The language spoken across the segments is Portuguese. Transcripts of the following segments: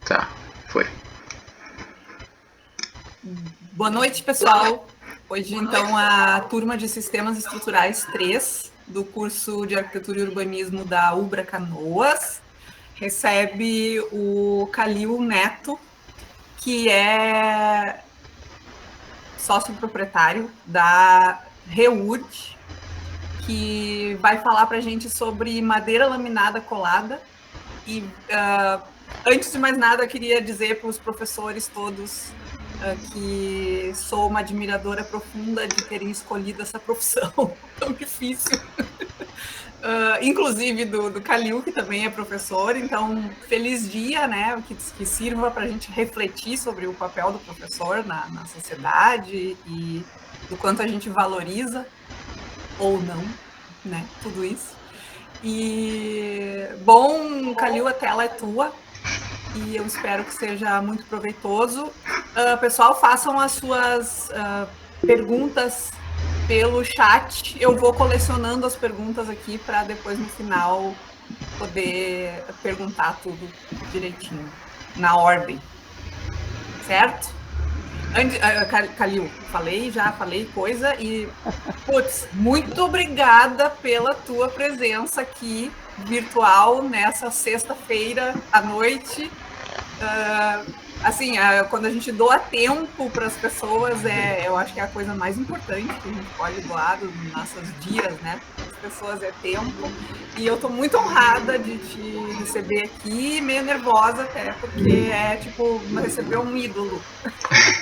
Tá, foi. Boa noite, pessoal. Hoje, então, a turma de Sistemas Estruturais 3, do curso de Arquitetura e Urbanismo da Ubra Canoas, recebe o Calil Neto, que é sócio proprietário da REURD, que vai falar para a gente sobre madeira laminada colada. E, antes de mais nada, eu queria dizer para os professores todos que sou uma admiradora profunda de terem escolhido essa profissão tão difícil. Inclusive do Calil, que também é professor. Então, feliz dia, né? Que sirva para a gente refletir sobre o papel do professor na sociedade e do quanto a gente valoriza ou não, né? Tudo isso. E, bom, Calil, a tela é tua e eu espero que seja muito proveitoso. Pessoal, façam as suas perguntas pelo chat. Eu vou colecionando as perguntas aqui para depois, no final, poder perguntar tudo direitinho, na ordem. Certo? Calil, falei coisa e, putz, muito obrigada pela tua presença aqui virtual nessa sexta-feira à noite. Assim, quando a gente doa tempo para as pessoas, eu acho que é a coisa mais importante que a gente pode doar dos nossos dias, né? Para as pessoas é tempo. E eu estou muito honrada de te receber aqui, meio nervosa até, porque é tipo receber um ídolo.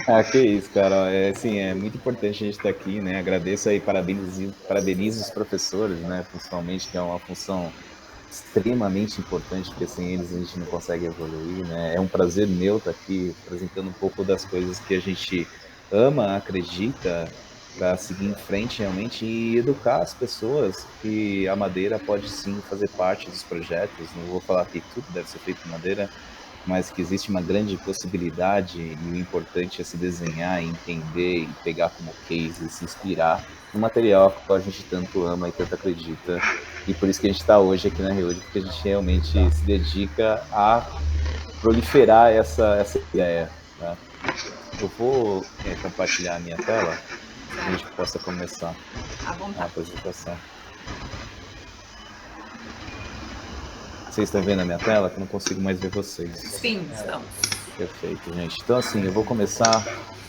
Ah, que isso, Carol. Assim, é muito importante a gente estar aqui, né? Agradeço aí, parabenizo os professores, né? Principalmente, que é uma função extremamente importante, porque sem eles a gente não consegue evoluir, né? É um prazer meu estar aqui apresentando um pouco das coisas que a gente ama, acredita, para seguir em frente realmente e educar as pessoas que a madeira pode sim fazer parte dos projetos. Não vou falar que tudo deve ser feito com madeira, mas que existe uma grande possibilidade e o importante é se desenhar, entender e pegar como case, se inspirar no material que a gente tanto ama e tanto acredita. E por isso que a gente está hoje aqui na Reúde, porque a gente realmente se dedica a proliferar essa ideia. Tá? Eu vou compartilhar a minha tela para a gente possa começar a apresentação. Vocês estão vendo a minha tela? Que eu não consigo mais ver vocês. Sim, estamos. Perfeito, gente. Então, assim, eu vou começar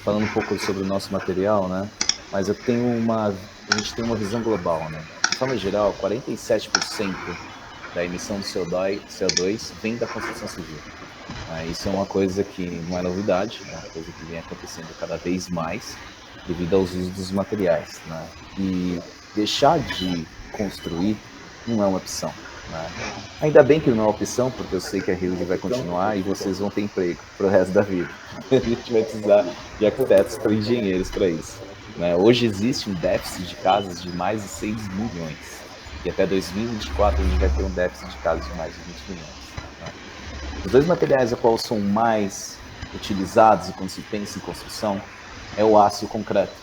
falando um pouco sobre o nosso material, né? Mas a gente tem uma visão global, né? De forma geral, 47% da emissão de CO2 vem da construção civil. Isso é uma coisa que não é novidade, é uma coisa que vem acontecendo cada vez mais devido aos usos dos materiais, né? E deixar de construir não é uma opção. Né? Ainda bem que não é uma opção, porque eu sei que a Hilde vai continuar e vocês vão ter emprego para o resto da vida. A gente vai precisar de arquitetos para engenheiros para isso. Né? Hoje existe um déficit de casas de mais de 6 milhões. E até 2024 a gente vai ter um déficit de casas de mais de 20 milhões. Né? Os dois materiais a qual são mais utilizados e quando se pensa em construção é o aço e o concreto.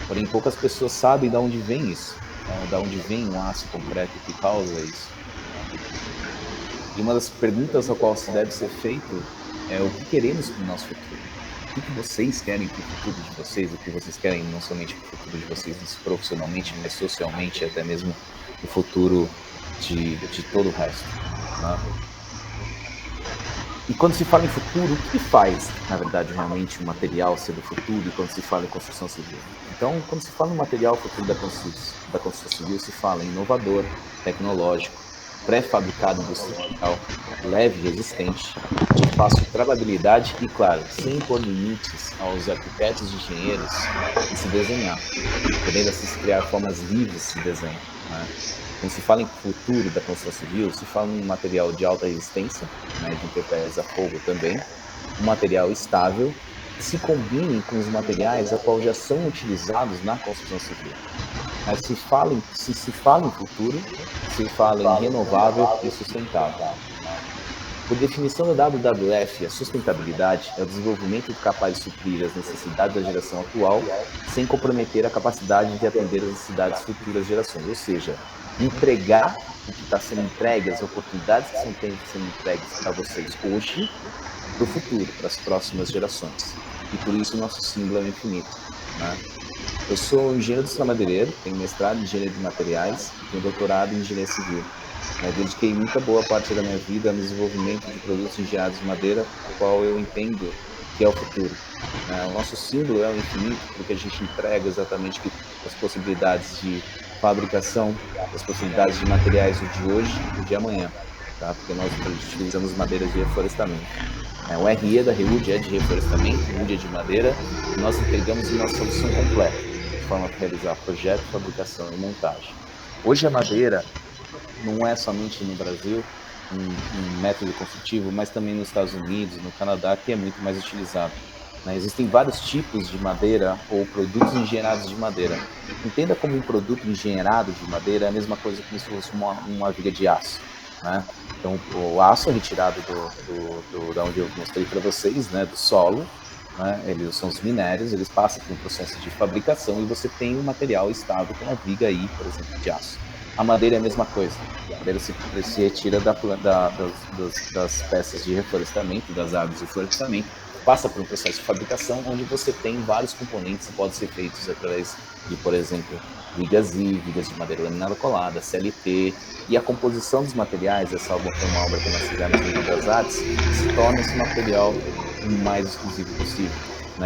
Porém, poucas pessoas sabem de onde vem isso. Né? De onde vem o aço e o concreto que causa isso. E uma das perguntas a qual se deve ser feito é o que queremos para o nosso futuro. O que vocês querem para o futuro de vocês, o que vocês querem não somente para o futuro de vocês profissionalmente, mas socialmente e até mesmo o futuro de todo o resto. Né? E quando se fala em futuro, o que faz, na verdade, realmente um material ser do futuro quando se fala em construção civil? Então, quando se fala em material futuro da construção civil, se fala em inovador, tecnológico, pré-fabricado industrial, leve e resistente, de fácil trabalhabilidade e, claro, sem impor limites aos arquitetos e engenheiros em se desenhar, podendo assim criar formas livres de desenho. Né? Quando se fala em futuro da construção civil, se fala em um material de alta resistência, né, de intempéries a fogo também, um material estável, que se combine com os materiais a qual já são utilizados na construção civil. Mas se fala em futuro, se fala em renovável e sustentável. Por definição da WWF, a sustentabilidade é o desenvolvimento capaz de suprir as necessidades da geração atual, sem comprometer a capacidade de atender as necessidades de futuras gerações. Ou seja, entregar o que está sendo entregue, as oportunidades que estão sendo entregues para vocês hoje, para o futuro, para as próximas gerações. E por isso o nosso símbolo é o infinito, né? Eu sou engenheiro industrial-madeireiro, tenho mestrado em engenharia de materiais e tenho doutorado em engenharia civil. Dediquei muita boa parte da minha vida no desenvolvimento de produtos engenhados de madeira, o qual eu entendo que é o futuro. O nosso símbolo é o infinito, porque a gente entrega exatamente as possibilidades de fabricação, as possibilidades de materiais do de hoje e de amanhã, tá? Porque nós utilizamos madeiras de reflorestamento. O RE da REUD é de reflorestamento, o REUD é de madeira, e nós entregamos uma solução completa, de forma a realizar projeto, fabricação e montagem. Hoje a madeira não é somente no Brasil um método construtivo, mas também nos Estados Unidos, no Canadá, que é muito mais utilizado. Existem vários tipos de madeira ou produtos engenhados de madeira. Entenda como um produto engenhado de madeira é a mesma coisa que se fosse uma viga de aço, né? Então, o aço é retirado da onde eu mostrei para vocês, né, do solo, né? Eles são os minérios, eles passam por um processo de fabricação e você tem um material estável, como a viga aí, por exemplo, de aço. A madeira é a mesma coisa. A madeira se retira das peças de reflorestamento, das árvores de florestamento, passa por um processo de fabricação onde você tem vários componentes que podem ser feitos através de, por exemplo, vigas vigas de madeira laminada colada, CLT, e a composição dos materiais, essa obra foi uma obra que nós fizemos no Rio das Artes, se torna esse material o mais exclusivo possível.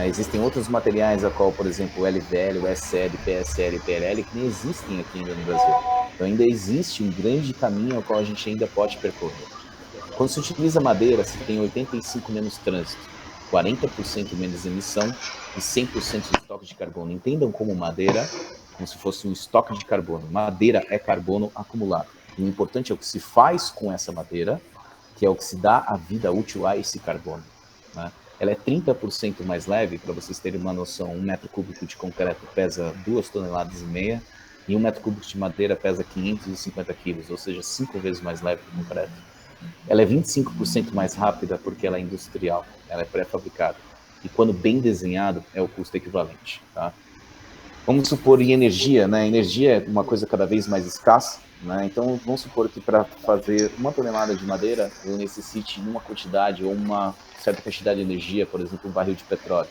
Existem outros materiais, a qual, por exemplo, o LVL, o SL, PSL e PLL, que nem existem aqui ainda no Brasil. Então ainda existe um grande caminho ao qual a gente ainda pode percorrer. Quando se utiliza madeira, se tem 85% menos trânsito, 40% menos emissão e 100% de estoque de carbono. Entendam como madeira, como se fosse um estoque de carbono. Madeira é carbono acumulado. E o importante é o que se faz com essa madeira, que é o que se dá a vida útil a esse carbono, né? Ela é 30% mais leve, para vocês terem uma noção, 1 metro cúbico de concreto pesa 2,5 toneladas e 1 metro cúbico de madeira pesa 550 quilos, ou seja, 5 vezes mais leve que o concreto. Ela é 25% mais rápida porque ela é industrial, ela é pré-fabricada. E quando bem desenhado, é o custo equivalente, tá? Vamos supor em energia, né? Energia é uma coisa cada vez mais escassa, né? Então, vamos supor que para fazer 1 tonelada de madeira, eu necessite uma quantidade ou uma certa quantidade de energia, por exemplo, um barril de petróleo.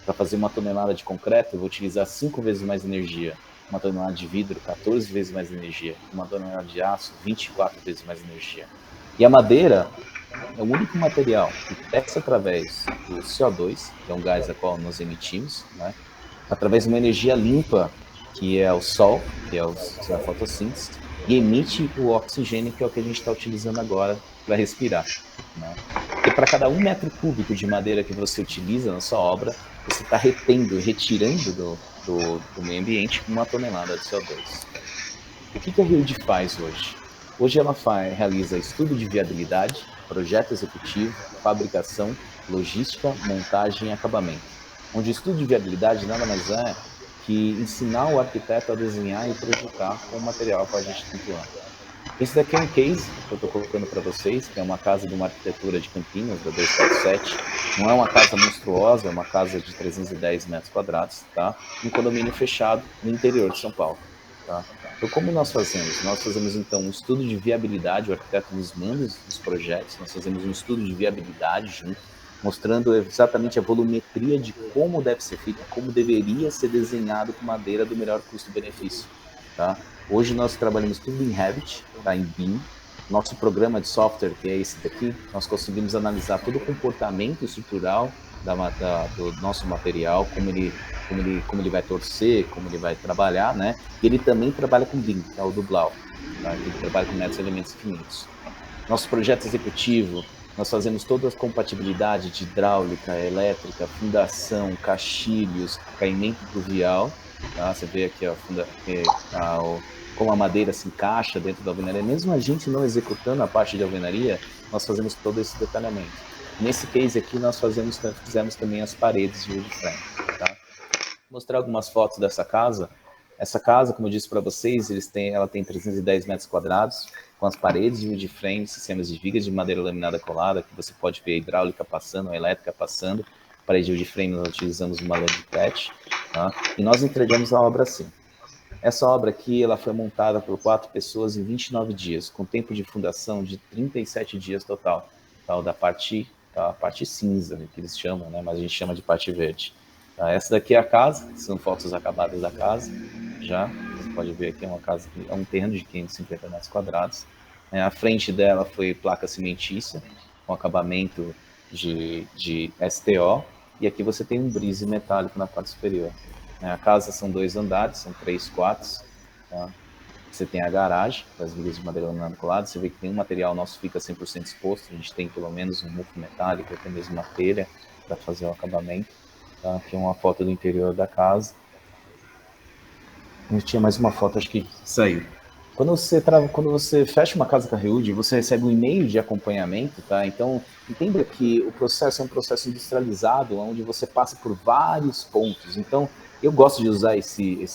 Para fazer 1 tonelada de concreto, eu vou utilizar 5 vezes mais energia. 1 tonelada de vidro, 14 vezes mais energia. 1 tonelada de aço, 24 vezes mais energia. E a madeira é o único material que desce através do CO2, que é um gás a qual nós emitimos, né? Através de uma energia limpa, que é o sol, que é a fotossíntese, e emite o oxigênio, que é o que a gente está utilizando agora para respirar, né? Porque para cada 1 metro cúbico de madeira que você utiliza na sua obra, você está retirando do meio ambiente 1 tonelada de CO2. O que a REUD faz hoje? Hoje ela realiza estudo de viabilidade, projeto executivo, fabricação, logística, montagem e acabamento. Onde o estudo de viabilidade nada mais é que ensinar o arquiteto a desenhar e projetar com o material que a gente está atuando. Esse daqui é um case que eu estou colocando para vocês, que é uma casa de uma arquitetura de Campinas, da 247. Não é uma casa monstruosa, é uma casa de 310 metros quadrados, tá? Um condomínio fechado no interior de São Paulo, tá? Então, como nós fazemos? Nós fazemos, então, um estudo de viabilidade, o arquiteto nos manda os projetos, nós fazemos um estudo de viabilidade junto, mostrando exatamente a volumetria de como deve ser feito, como deveria ser desenhado com madeira do melhor custo-benefício, tá? Hoje nós trabalhamos tudo em Revit, tá? Em BIM. Nosso programa de software, que é esse daqui, nós conseguimos analisar todo o comportamento estrutural do nosso material, como ele vai torcer, como ele vai trabalhar, né? E ele também trabalha com BIM, que é o do Blau, tá? Ele trabalha com métodos e elementos finitos. Nosso projeto executivo, nós fazemos toda a compatibilidade de hidráulica, elétrica, fundação, caixilhos, caimento pluvial, tá? Você vê aqui como a madeira se encaixa dentro da alvenaria. Mesmo a gente não executando a parte de alvenaria, nós fazemos todo esse detalhamento. Nesse case aqui, nós fizemos também as paredes de wood frame, tá? Vou mostrar algumas fotos dessa casa. Essa casa, como eu disse para vocês, ela tem 310 metros quadrados, com as paredes de wood frame, sistemas de vigas de madeira laminada colada, que você pode ver a hidráulica passando, a elétrica passando. Parede de wood frame, nós utilizamos uma land patch, tá? E nós entregamos a obra assim. Essa obra aqui, ela foi montada por 4 pessoas em 29 dias, com tempo de fundação de 37 dias total, tá? Da parte tá? A parte cinza, que eles chamam, né? Mas a gente chama de parte verde. Tá? Essa daqui é a casa, são fotos acabadas da casa, já. Você pode ver aqui, é uma casa, é um terreno de 550 metros quadrados. A frente dela foi placa cimentícia, com acabamento de STO, e aqui você tem um brise metálico na parte superior. A casa são 2 andares, são 3 quartos, tá? Você tem a garagem, com as vigas de madeira laminada colada, você vê que nenhum material nosso fica 100% exposto, a gente tem pelo menos um mufo metálico, até mesmo uma telha para fazer o acabamento. Tá? Aqui é uma foto do interior da casa. Eu tinha mais uma foto, acho que saiu. Quando você fecha uma casa com a Reúde, você recebe um e-mail de acompanhamento, tá? Então, entenda que o processo é um processo industrializado, onde você passa por vários pontos. Então, eu gosto de usar esse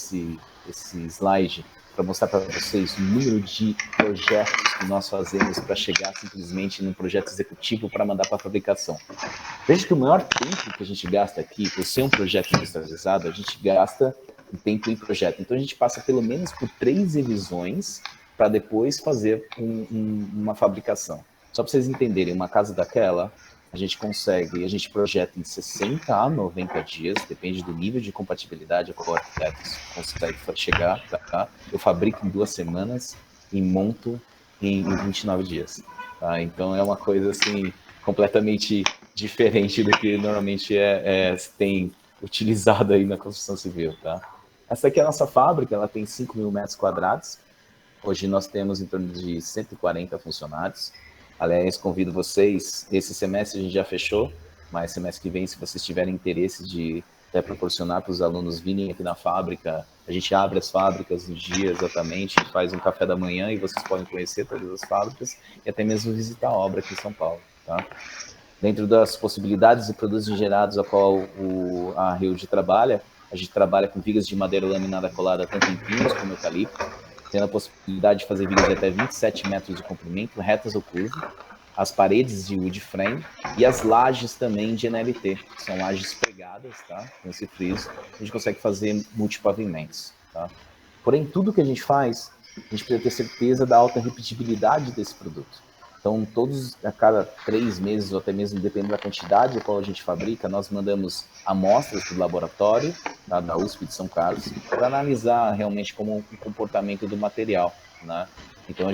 slide para mostrar para vocês o número de projetos que nós fazemos para chegar simplesmente num projeto executivo para mandar para a fabricação. Veja que o maior tempo que a gente gasta aqui, por ser um projeto industrializado, a gente gasta um tempo em projeto. Então, a gente passa pelo menos por 3 revisões para depois fazer uma fabricação. Só para vocês entenderem, uma casa daquela, a gente projeta em 60 a 90 dias, depende do nível de compatibilidade a qual o arquiteto consegue chegar. Tá? Eu fabrico em 2 semanas e monto em 29 dias. Tá? Então, é uma coisa assim completamente diferente do que normalmente se tem utilizado aí na construção civil. Tá? Essa aqui é a nossa fábrica, ela tem 5.000 metros quadrados. Hoje nós temos em torno de 140 funcionários. Aliás, convido vocês, esse semestre a gente já fechou, mas semestre que vem, se vocês tiverem interesse de até proporcionar para os alunos virem aqui na fábrica, a gente abre as fábricas no dia exatamente, faz um café da manhã e vocês podem conhecer todas as fábricas e até mesmo visitar a obra aqui em São Paulo. Tá? Dentro das possibilidades e produtos gerados a qual a Reúde trabalha, a gente trabalha com vigas de madeira laminada colada tanto em pinos como eucalipto, tendo a possibilidade de fazer vigas de até 27 metros de comprimento, retas ou curvas, as paredes de wood frame e as lajes também de NLT, que são lajes pregadas, tá? Com esse friso, a gente consegue fazer multipavimentos, tá? Porém, tudo que a gente faz, a gente precisa ter certeza da alta repetibilidade desse produto. Então, a cada 3 meses, ou até mesmo dependendo da quantidade a qual a gente fabrica, nós mandamos amostras para o laboratório da USP de São Carlos para analisar realmente como o comportamento do material, né? Então,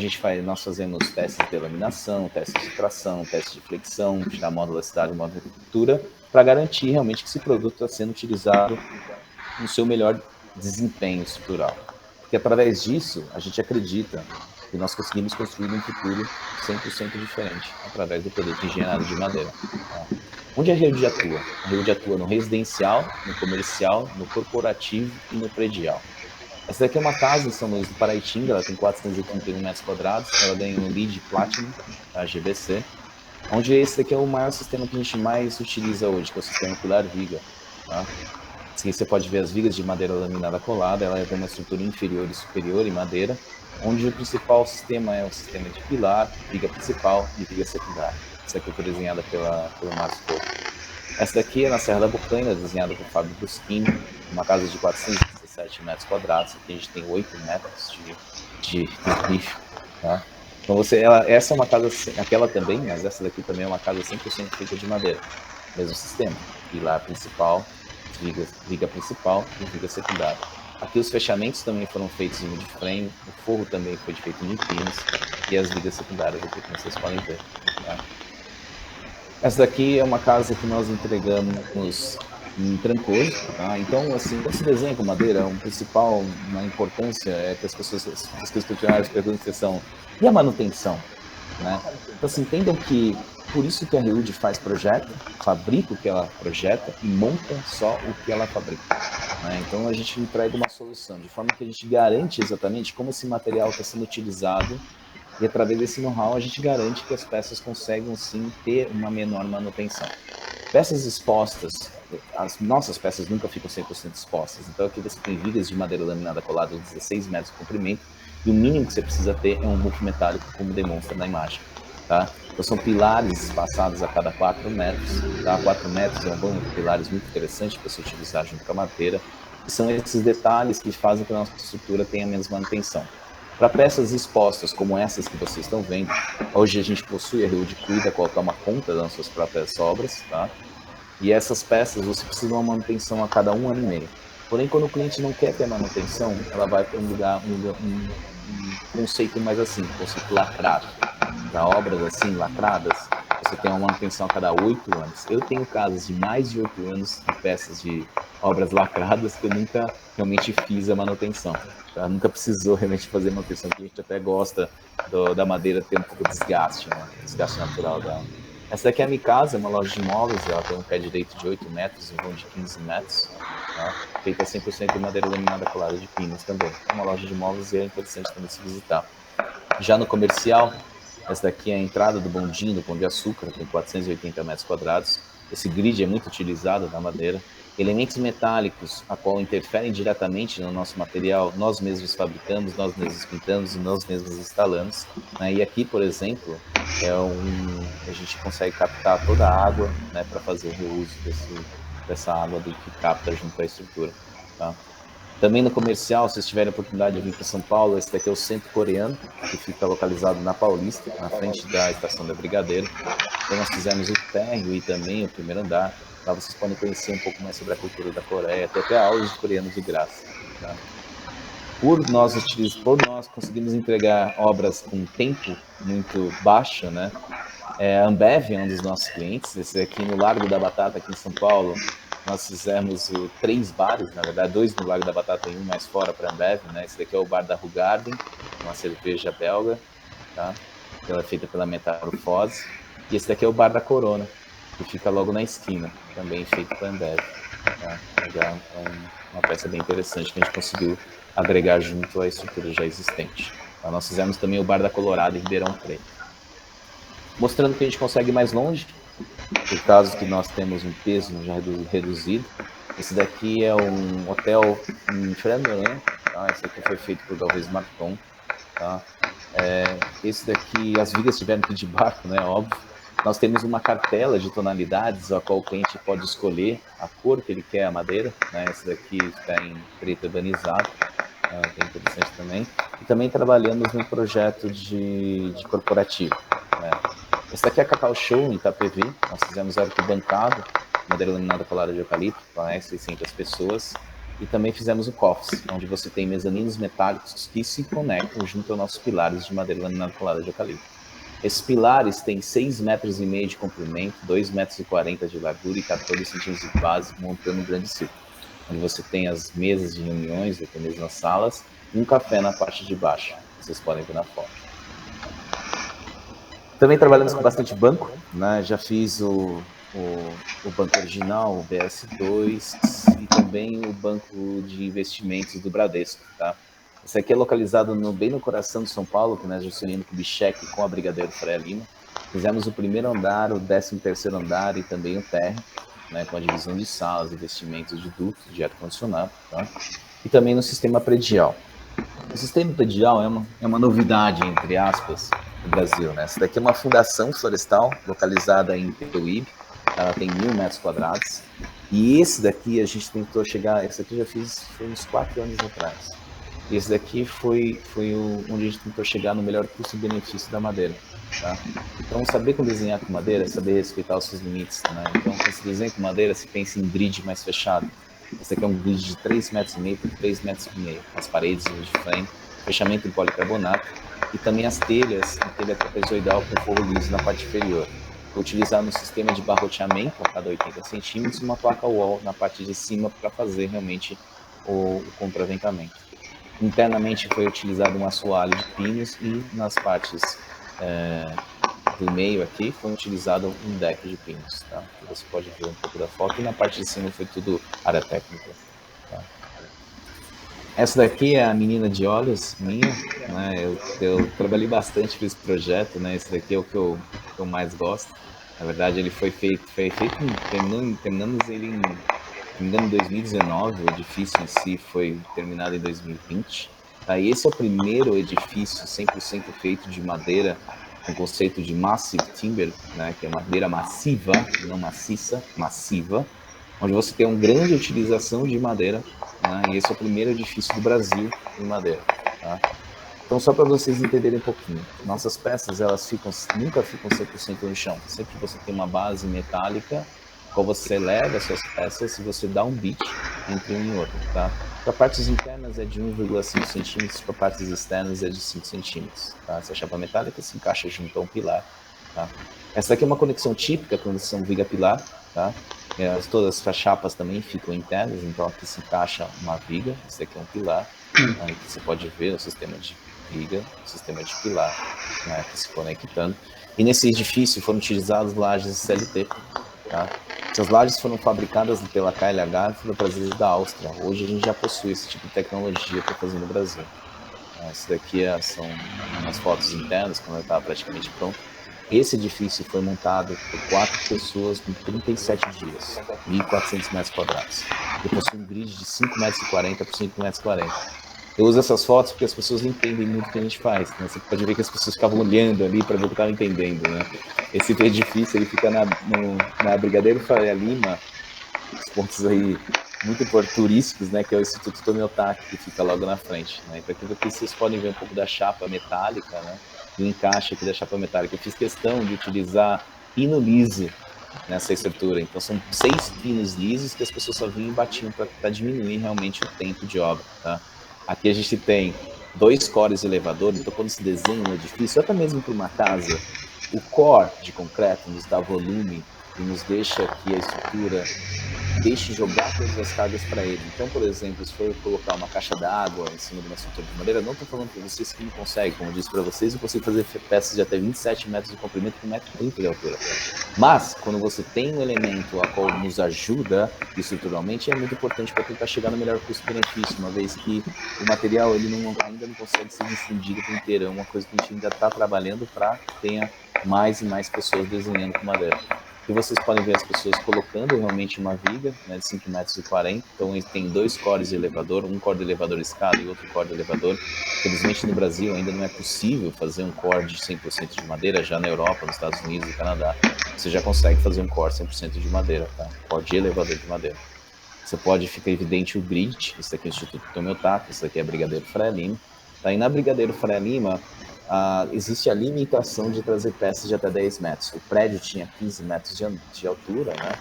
nós fazemos testes de laminação, testes de tração, testes de flexão, tirar modularidade, módulo de ruptura, para garantir realmente que esse produto está sendo utilizado no seu melhor desempenho estrutural. Porque através disso, a gente acredita que nós conseguimos construir um futuro 100% diferente através do produto engenhado de madeira. Tá? Onde a Reúde atua? A Reúde atua no residencial, no comercial, no corporativo e no predial. Essa daqui é uma casa em São Luís do Paraitinga, ela tem 431 metros quadrados, ela ganha um LEED Platinum, a GBC, onde esse daqui é o maior sistema que a gente mais utiliza hoje, que é o sistema pilar viga. Tá? Assim, você pode ver as vigas de madeira laminada colada, ela tem uma estrutura inferior e superior em madeira, onde o principal sistema é o sistema de pilar, viga principal e viga secundária. Essa aqui foi desenhada pelo Márcio Couto. Essa daqui é na Serra da Bocaina, desenhada por Fábio Bruschini, uma casa de 417 metros quadrados, aqui a gente tem 8 metros de nível. Tá? Então essa é uma casa, aquela também, mas essa daqui também é uma casa 100% feita de madeira. Mesmo sistema, pilar principal, viga principal e viga secundária. Aqui os fechamentos também foram feitos em wood frame, o forro também foi feito em pinos e as vigas secundárias aqui, como vocês podem ver. Tá? Essa daqui é uma casa que nós entregamos em Trancoso, tá? Então, assim, quando se desenha com madeira, uma importância é que as pessoas estruturais perguntam e a manutenção? Né? Então, assim, entendam que por isso que a Reúde faz projeto, fabrica o que ela projeta e monta só o que ela fabrica. Né? Então, a gente entrega uma solução, de forma que a gente garante exatamente como esse material está sendo utilizado e, através desse know-how, a gente garante que as peças conseguem, sim, ter uma menor manutenção. Peças expostas, as nossas peças nunca ficam 100% expostas. Então, aqui você tem vigas de madeira laminada colada de 16 metros de comprimento e o mínimo que você precisa ter é um mufo metálico, como demonstra na imagem. Tá? Então, são pilares espaçados a cada 4 metros. Tá? 4 metros é um banco de pilares muito interessante para você utilizar junto com a madeira. E são esses detalhes que fazem com que a nossa estrutura tenha menos manutenção. Para peças expostas, como essas que vocês estão vendo, hoje a gente possui a Reude Cuida, a qual toma conta das suas próprias obras, tá? E essas peças você precisa de uma manutenção a cada 1 ano e meio. Porém, quando o cliente não quer ter manutenção, ela vai para um conceito mais assim, conceito lacrado. Para obras assim, lacradas, você tem uma manutenção a cada 8 anos. Eu tenho casos de mais de 8 anos de peças de obras lacradas que eu nunca realmente fiz a manutenção. Tá? Nunca precisou realmente fazer manutenção, que a gente até gosta da madeira ter um pouco de desgaste, né? Desgaste natural dela. Essa daqui é a minha casa, é uma loja de imóveis, ela tem um pé direito de 8 metros e um vão de 15 metros, tá? Feita 100% de madeira laminada colada de pinos também. É uma loja de imóveis e é interessante também se visitar. Já no comercial, essa daqui é a entrada do bondinho, do Pão de Açúcar, tem 480 metros quadrados. Esse grid é muito utilizado na madeira. Elementos metálicos, a qual interferem diretamente no nosso material, nós mesmos fabricamos, nós mesmos pintamos e nós mesmos instalamos. Né? E aqui, por exemplo, a gente consegue captar toda a água, né, para fazer o reuso dessa água do que capta junto à estrutura. Tá? Também no comercial, se vocês tiverem a oportunidade de vir para São Paulo, esse daqui é o Centro Coreano, que fica localizado na Paulista, na frente da Estação da Brigadeiro. Então nós fizemos o térreo e também o primeiro andar. Lá vocês podem conhecer um pouco mais sobre a cultura da Coreia, ter até aulas de coreano de graça. Tá? Por nós conseguimos entregar obras com tempo muito baixo, né? A Ambev é um dos nossos clientes. Esse aqui no Largo da Batata, aqui em São Paulo, nós fizemos 3 bares, na verdade, 2 no Largo da Batata e 1 mais fora para a Ambev, né? Esse daqui é o bar da Hugarden, uma cerveja belga, tá? Ela é feita pela Metamorfose. E esse daqui é o bar da Corona, que fica logo na esquina, também feito pela Ambev. Tá? É uma peça bem interessante que a gente conseguiu agregar junto à estrutura já existente. Tá? Nós fizemos também o bar da Colorado em Ribeirão Preto. Mostrando que a gente consegue ir mais longe, por causa que nós temos um peso já reduzido. Esse daqui é um hotel em Fernando, tá? Esse daqui foi feito por Galvez Marton. Tá? Esse daqui, as vigas tiveram que ir de barco, né? Óbvio. Nós temos uma cartela de tonalidades, a qual o cliente pode escolher a cor que ele quer, a madeira. Né? Esse daqui está em preto urbanizado, bem interessante também. E também trabalhamos no projeto de corporativo. Né? Esse daqui é a Cacau Show, em Itapevi. Nós fizemos arquibancado, madeira laminada colada de eucalipto, para 600 pessoas. E também fizemos o COFS, onde você tem mezaninos metálicos que se conectam junto aos nossos pilares de madeira laminada colada de eucalipto. Esses pilares têm 6,5 metros de comprimento, 2,40 metros de largura e 14 centímetros de base, montando um grande círculo, onde você tem as mesas de reuniões, até mesmo nas salas, e um café na parte de baixo. Vocês podem ver na foto. Também trabalhamos com bastante banco, né? Já fiz o banco original, o BS2, e também o banco de investimentos do Bradesco, tá? Esse aqui é localizado bem no coração de São Paulo, que nós Juscelino Kubitschek com a Brigadeiro Freire Lima. Fizemos o primeiro andar, o 13º andar e também o térreo, né, com a divisão de salas, investimentos de duto, de ar-condicionado, tá? E também no sistema predial. O sistema predial é uma novidade, entre aspas, no Brasil, né? Essa daqui é uma fundação florestal localizada em Peruíbe, ela tem 1.000 metros quadrados, e esse daqui a gente tentou chegar, esse aqui já fiz foi uns 4 anos atrás. Esse daqui foi onde a gente tentou chegar no melhor custo-benefício da madeira. Tá? Então, saber como desenhar com madeira é saber respeitar os seus limites. Né? Então, quando você desenha com madeira, você pensa em grid mais fechado. Esse aqui é um grid de 3,5 metros por 3,5 metros, as paredes de frame, fechamento em policarbonato e também as telhas em telha trapezoidal com forro liso na parte inferior. Vou utilizar no sistema de barroteamento a cada 80 centímetros e uma placa wall na parte de cima para fazer realmente o contraventamento. Internamente foi utilizado um assoalho de pinos e nas partes do meio aqui foi utilizado um deck de pinos. Tá? Você pode ver um pouco da foto e na parte de cima foi tudo área técnica. Tá? Essa daqui é a menina de olhos minha. Né? Eu trabalhei bastante para esse projeto. Né? Esse daqui é o que eu mais gosto. Na verdade, ele foi feito terminamos ele em 2019, o edifício em si foi terminado em 2020. Tá? E esse é o primeiro edifício 100% feito de madeira, com conceito de Massive Timber, né? Que é madeira massiva, não maciça, massiva, onde você tem uma grande utilização de madeira, né? E esse é o primeiro edifício do Brasil em madeira. Tá? Então, só para vocês entenderem um pouquinho, nossas peças elas nunca ficam 100% no chão. Sempre você tem uma base metálica, qual você leva as suas peças e você dá um beat entre um e outro, tá? Para partes internas é de 1,5 centímetros, para partes externas é de 5 centímetros, tá? Essa chapa metálica se encaixa junto a um pilar, tá? Essa aqui é uma conexão típica, conexão viga-pilar, tá? Todas as chapas também ficam internas, então aqui se encaixa uma viga, esse aqui é um pilar, aí você pode ver o sistema de viga, o sistema de pilar, né, que se conectando. E nesse edifício foram utilizadas lajes CLT, tá? Essas lajes foram fabricadas pela KLH e foram trazidas da Áustria. Hoje a gente já possui esse tipo de tecnologia para fazer no Brasil. Isso daqui são umas fotos internas, quando ele estava praticamente pronto. Esse edifício foi montado por 4 pessoas em 37 dias, 1.400 metros quadrados. Ele possui um grid de 5,40 m por 5,40 m. Eu uso essas fotos porque as pessoas não entendem muito o que a gente faz, né? Você pode ver que as pessoas ficavam olhando ali para ver o que estavam entendendo, né? Esse edifício ele fica na Brigadeiro Faria Lima, os pontos aí muito turísticos, né? Que é o Instituto Tomiotaki, que fica logo na frente, né? Então aqui vocês podem ver um pouco da chapa metálica, né? Do encaixe aqui da chapa metálica. Eu fiz questão de utilizar pino liso nessa estrutura. Então são 6 pinos lisos que as pessoas só vinham e batiam para diminuir realmente o tempo de obra, tá? Aqui a gente tem 2 cores de elevador, então quando se desenha um edifício, até mesmo para uma casa, o core de concreto nos dá volume e nos deixa que a estrutura deixe jogar todas as cargas para ele. Então, por exemplo, se for eu colocar uma caixa d'água em cima de uma estrutura de madeira, não estou falando para vocês que não conseguem, como eu disse para vocês, eu consigo fazer peças de até 27 metros de comprimento com 1,30 m de altura. Mas, quando você tem um elemento a qual nos ajuda estruturalmente, é muito importante para tentar chegar no melhor custo-benefício, uma vez que o material ele ainda não consegue ser difundido por inteiro. É uma coisa que a gente ainda está trabalhando para que tenha mais e mais pessoas desenhando com madeira. E vocês podem ver as pessoas colocando realmente uma viga, né, de 5,40 m. Então ele tem 2 cores de elevador, um core de elevador escada e outro core de elevador. Felizmente no Brasil ainda não é possível fazer um core de 100% de madeira, já na Europa, nos Estados Unidos e Canadá, você já consegue fazer um core 100% de madeira, tá? Core de elevador de madeira. Você pode ficar evidente o grid, esse aqui é o Instituto Tomiotaki, esse aqui é Brigadeiro Faria Lima. Tá? E na Brigadeiro Faria Lima, existe a limitação de trazer peças de até 10 metros. O prédio tinha 15 metros de altura, né?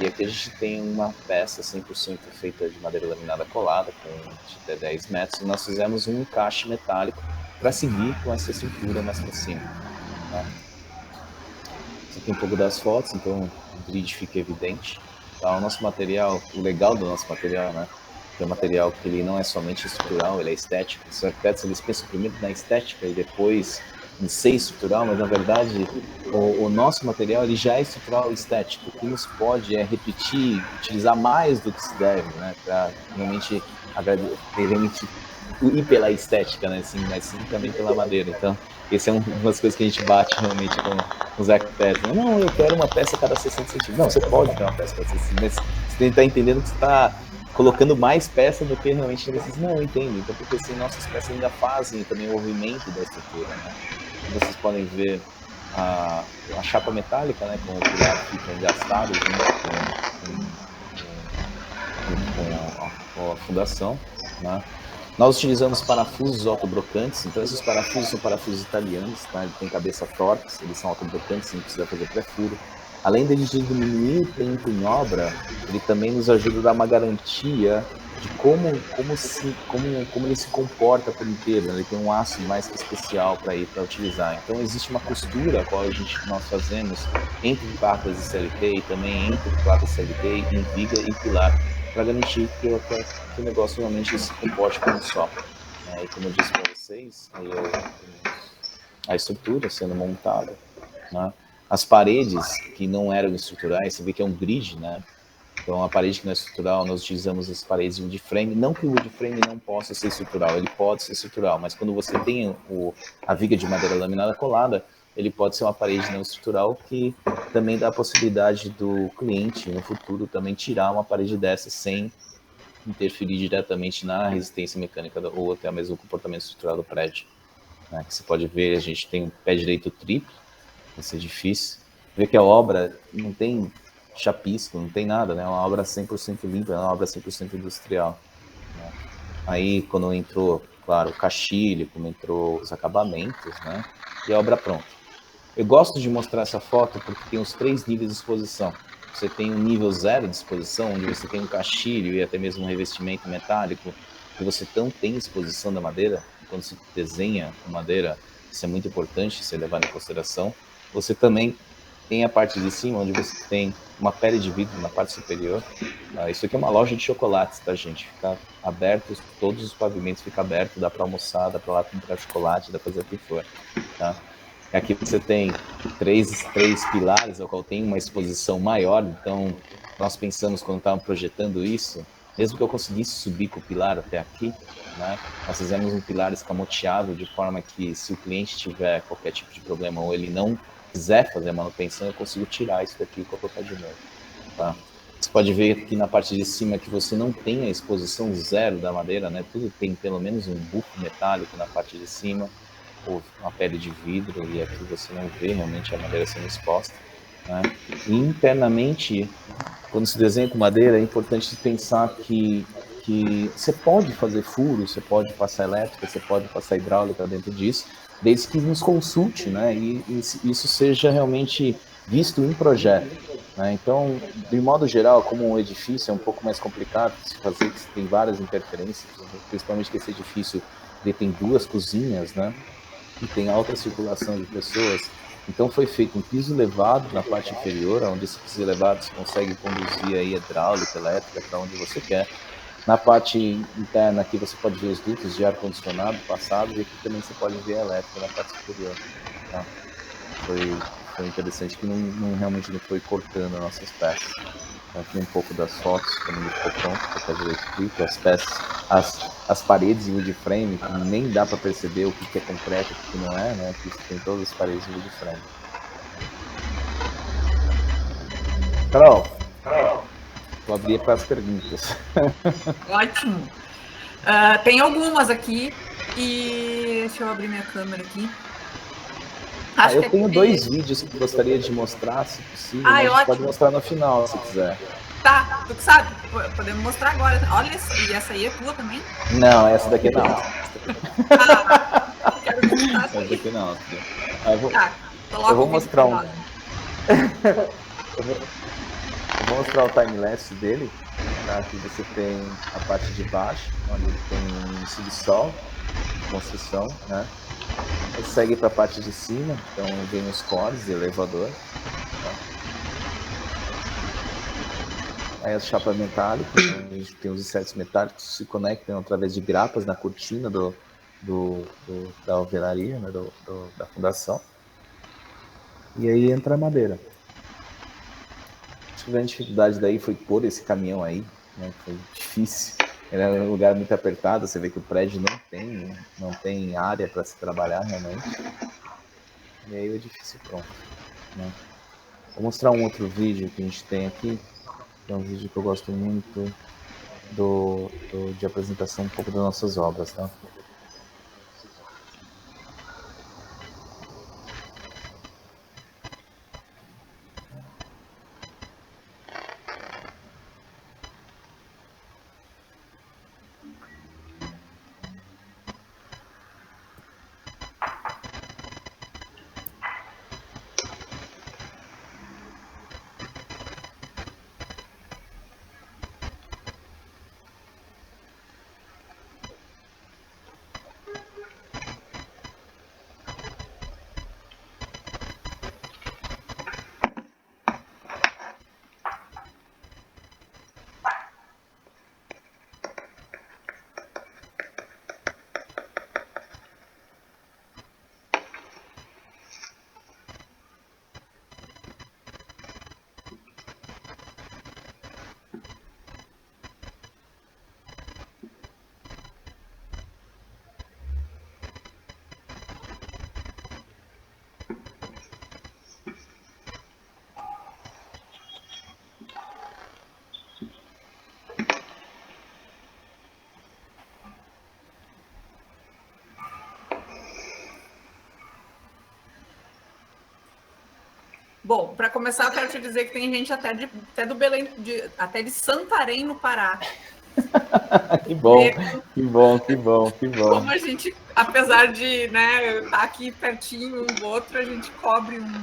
E aqui a gente tem uma peça 100% feita de madeira laminada colada, com de até 10 metros, e nós fizemos um encaixe metálico para seguir com essa estrutura mais para cima. Tá? Esse aqui é um pouco das fotos, então o grid fica evidente. Tá? O nosso material, o legal do nosso material, né? Que é um material que ele não é somente estrutural, ele é estético. Os arquitetos eles pensam primeiro na estética e depois em ser estrutural, mas na verdade o nosso material ele já é estrutural e estético. O que nos pode é repetir, utilizar mais do que se deve, né? Para realmente ir pela estética, né? Assim, mas sim também pela madeira. Então, essa é uma das coisas que a gente bate realmente com os arquitetos. Não, eu quero uma peça a cada 60 centímetros. Não, você pode ter uma peça a cada 60 centímetros, mas você está entendendo que você está colocando mais peça do que realmente necessita. Não, eu entendo. Então, porque assim, nossas peças ainda fazem também o movimento da estrutura, né? Vocês podem ver a chapa metálica, né? Com o pilar fica engastado com a fundação, né? Nós utilizamos parafusos autobrocantes, então esses parafusos são parafusos italianos, tá? Ele tem cabeça torx, eles são autobrocantes, não precisa fazer pré-furo. Além de diminuir o tempo em obra, ele também nos ajuda a dar uma garantia de como ele se comporta por inteiro, né? Ele tem um aço mais que especial para utilizar. Então existe uma costura a qual nós fazemos entre placas de CLT e também entre placas de CLT em viga e pilar, para garantir que o negócio realmente se comporte como um só. E como eu disse para vocês, a estrutura sendo montada, né? As paredes que não eram estruturais, você vê que é um grid, né? Então, a parede que não é estrutural, nós utilizamos as paredes de wood frame. Não que o wood frame não possa ser estrutural, ele pode ser estrutural, mas quando você tem a viga de madeira laminada colada, ele pode ser uma parede não estrutural, que também dá a possibilidade do cliente, no futuro, também tirar uma parede dessa sem interferir diretamente na resistência mecânica ou até mesmo o comportamento estrutural do prédio. Né? Que você pode ver, a gente tem um pé direito triplo nesse edifício. Vê que a obra não tem chapisco, não tem nada, né? É uma obra 100% limpa, é uma obra 100% industrial. Né? Aí, quando claro, o caixilho, como entrou os acabamentos, né? E a obra pronta. Eu gosto de mostrar essa foto porque tem os 3 níveis de exposição. Você tem um nível 0 de exposição, onde você tem um caixilho e até mesmo um revestimento metálico, e você não tem exposição da madeira. Quando se desenha com madeira, isso é muito importante ser levado em consideração. Você também tem a parte de cima, onde você tem uma pele de vidro na parte superior. Isso aqui é uma loja de chocolates, tá, gente? Fica aberto, todos os pavimentos ficam abertos, dá para almoçar, dá para lá comprar chocolate, dá para fazer o que for, tá? Aqui você tem três pilares, ao qual tem uma exposição maior, então nós pensamos quando estávamos projetando isso, mesmo que eu conseguisse subir com o pilar até aqui, né, nós fizemos um pilar escamoteável de forma que se o cliente tiver qualquer tipo de problema ou ele não quiser fazer a manutenção, eu consigo tirar isso daqui e colocar de novo. Tá? Você pode ver aqui na parte de cima que você não tem a exposição 0 da madeira, né? Tudo tem pelo menos um bufo metálico na parte de cima, ou uma pele de vidro, e aqui você não vê realmente a madeira sendo exposta, né? E internamente, quando se desenha com madeira, é importante pensar que você pode fazer furo, você pode passar elétrica, você pode passar hidráulica dentro disso, desde que nos consulte, né? E isso seja realmente visto em projeto, né? Então, de modo geral, como um edifício é um pouco mais complicado de se fazer, que tem várias interferências, principalmente que esse edifício ele tem 2 cozinhas, né? E tem alta circulação de pessoas. Então foi feito um piso elevado na parte inferior, onde esse piso elevado você consegue conduzir aí hidráulica, elétrica, para onde você quer. Na parte interna aqui você pode ver os dutos de ar-condicionado passados, e aqui também você pode ver a elétrica na parte superior. Tá? Foi interessante que realmente não foi cortando as nossas peças. Aqui um pouco das fotos, como ele ficou pronto, para fazer escrito, as peças, as paredes de wood frame, que nem dá para perceber o que é concreto e o que não é, né? Aqui tem todas as paredes de wood frame. Carol, vou abrir para as perguntas. Ótimo. Tem algumas aqui, e deixa eu abrir minha câmera aqui. Eu tenho 2 vídeos que gostaria de mostrar, se possível, mas a gente pode mostrar no final, se quiser. Tá, tu que sabe, podemos mostrar agora. Olha, e essa aí é tua também? Não, essa daqui não. Quero visitar essa daqui não. Eu vou mostrar eu vou mostrar o time-lapse dele. Tá? Aqui você tem a parte de baixo, onde ele tem um subsolo, construção, né? Ele segue para a parte de cima, então vem os cores, elevador. Tá? Aí as chapas metálicas, a gente tem os insetos metálicos que se conectam através de grapas na cortina da alvenaria, né? Da fundação. E aí entra a madeira. A grande dificuldade daí foi pôr esse caminhão aí, né? Foi difícil. Ele era um lugar muito apertado, você vê que o prédio não tem área para se trabalhar realmente. E aí o edifício pronto, né? Vou mostrar um outro vídeo que a gente tem aqui, que é um vídeo que eu gosto muito de apresentação um pouco das nossas obras, tá? Bom, para começar, eu quero te dizer que tem gente até do Belém, até de Santarém, no Pará, Que bom, que bom, que bom, que bom. Como a gente, apesar de, né, estar aqui pertinho um do outro, a gente cobre um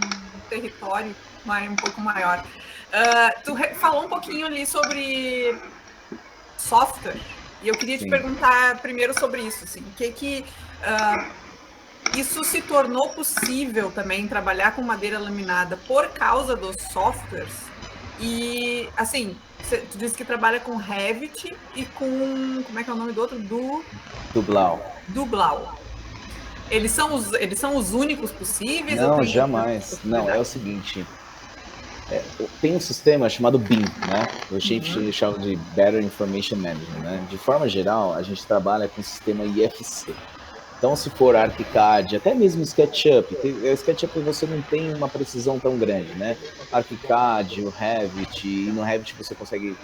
território um pouco maior. Tu falou um pouquinho ali sobre software, e eu queria te perguntar primeiro sobre isso, assim, o que isso se tornou possível também trabalhar com madeira laminada por causa dos softwares? E, assim, tu disse que trabalha com Revit e com, como é que é o nome do outro? Do Blau. Eles são os únicos possíveis? Não, jamais. Não, é o seguinte. Tem um sistema chamado BIM, né? A gente chama de Better Information Management, né? De forma geral, a gente trabalha com o sistema IFC. Então, se for ArchiCAD, até mesmo SketchUp, SketchUp você não tem uma precisão tão grande, né? ArchiCAD, o Revit, e no Revit você consegue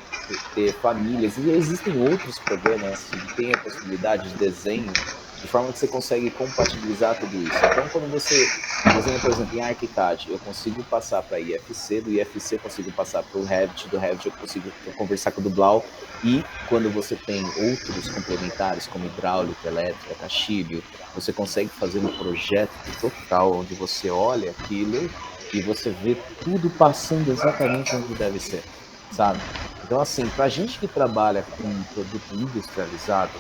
ter famílias, e existem outros programas que têm a possibilidade de desenho, de forma que você consegue compatibilizar tudo isso. Então, quando você desenha, por exemplo, em ArchiCAD, eu consigo passar para IFC, do IFC eu consigo passar para o Revit, do Revit eu consigo conversar com o do Blau, e quando você tem outros complementares, como hidráulica, elétrica, caixilho, você consegue fazer um projeto total, onde você olha aquilo e você vê tudo passando exatamente onde deve ser, sabe? Então, assim, para a gente que trabalha com um produto industrializado,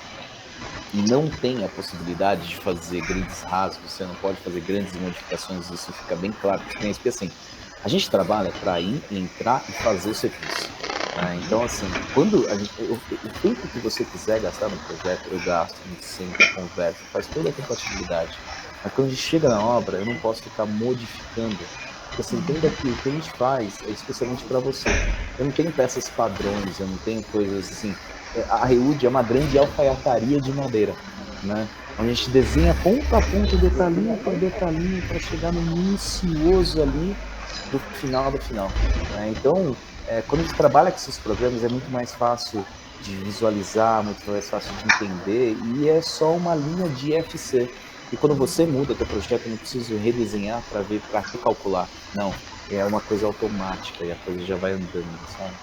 e não tem a possibilidade de fazer grandes rasgos, você não pode fazer grandes modificações, isso fica bem claro, porque assim, a gente trabalha para entrar e fazer o serviço. Né? Então, assim, quando o tempo que você quiser gastar no projeto, eu gasto, a gente senta, conversa, faz toda a compatibilidade. Mas quando a gente chega na obra, eu não posso ficar modificando. Porque assim, entenda que o que a gente faz é especialmente para você. Eu não tenho peças padrões, eu não tenho coisas assim. A Reúde é uma grande alfaiataria de madeira, né? Onde a gente desenha ponto a ponto, detalhinho por detalhinho, para chegar no minucioso ali do final do final. Né? Então, quando a gente trabalha com esses programas, é muito mais fácil de visualizar, muito mais fácil de entender, e é só uma linha de IFC. E quando você muda o teu projeto, eu não preciso redesenhar para ver, para recalcular. Não, é uma coisa automática e a coisa já vai andando, sabe?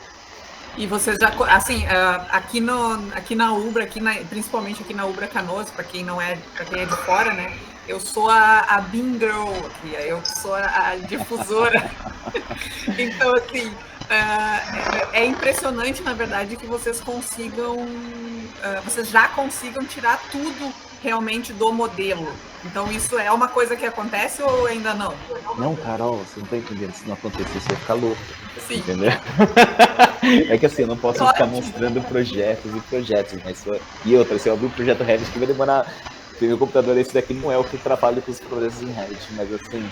E vocês já, assim, aqui na Ubra, principalmente aqui na Ubra Canoas, para quem é de fora, né? Eu sou a BIM Girl aqui, eu sou a difusora. Então, assim, é impressionante, na verdade, que vocês já consigam tirar tudo realmente do modelo. Então, isso é uma coisa que acontece ou ainda não? Não, Carol, você não tá entendendo. Se não acontecer, você vai ficar louco. Sim. Entendeu? É que assim, eu não posso ficar mostrando projetos e projetos, mas e outra, se eu abrir o projeto Revit, que vai demorar. Meu computador, esse daqui não é o que trabalha com os projetos em Revit, mas assim,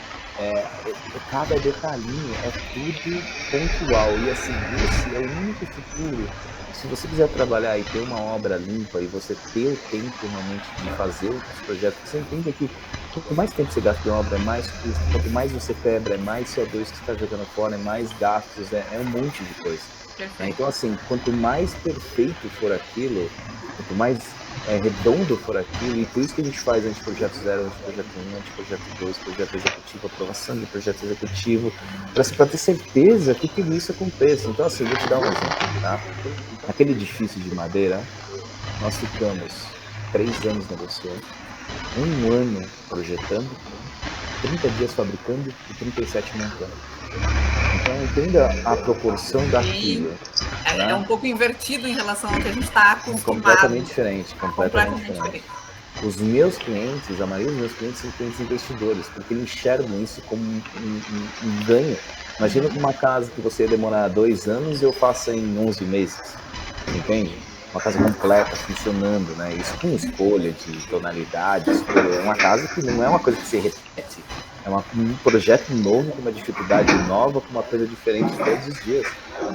cada detalhinho é tudo pontual. E assim, esse é o único futuro. Se você quiser trabalhar e ter uma obra limpa e você ter o tempo realmente de fazer outros projetos, você entende que quanto mais tempo você gasta em obra, é mais custo, quanto mais você quebra, é mais CO2 que você está jogando fora, é mais gastos, é um monte de coisa. Então, assim, quanto mais perfeito for aquilo, quanto mais redondo for aquilo, e por isso que a gente faz anteprojeto 0, anteprojeto 1, anteprojeto 2, projeto executivo, aprovação de projeto executivo, para ter certeza que tudo isso aconteça. Então, assim, vou te dar um exemplo, tá? Aquele edifício de madeira, nós ficamos 3 anos negociando, 1 ano projetando, 30 dias fabricando e 37 montando. Então, entenda a proporção daquilo. É um pouco invertido em relação ao que a gente está acostumado. Completamente diferente. Os meus clientes, a maioria dos meus clientes são clientes investidores, porque eles enxergam isso como um ganho. Imagina que uma casa que você ia demorar 2 anos, eu faço em 11 meses. Entende? Uma casa completa, funcionando, né? Isso com escolha de tonalidades. É uma casa que não é uma coisa que se repete. É um projeto novo, com uma dificuldade nova, com uma coisa diferente todos os dias.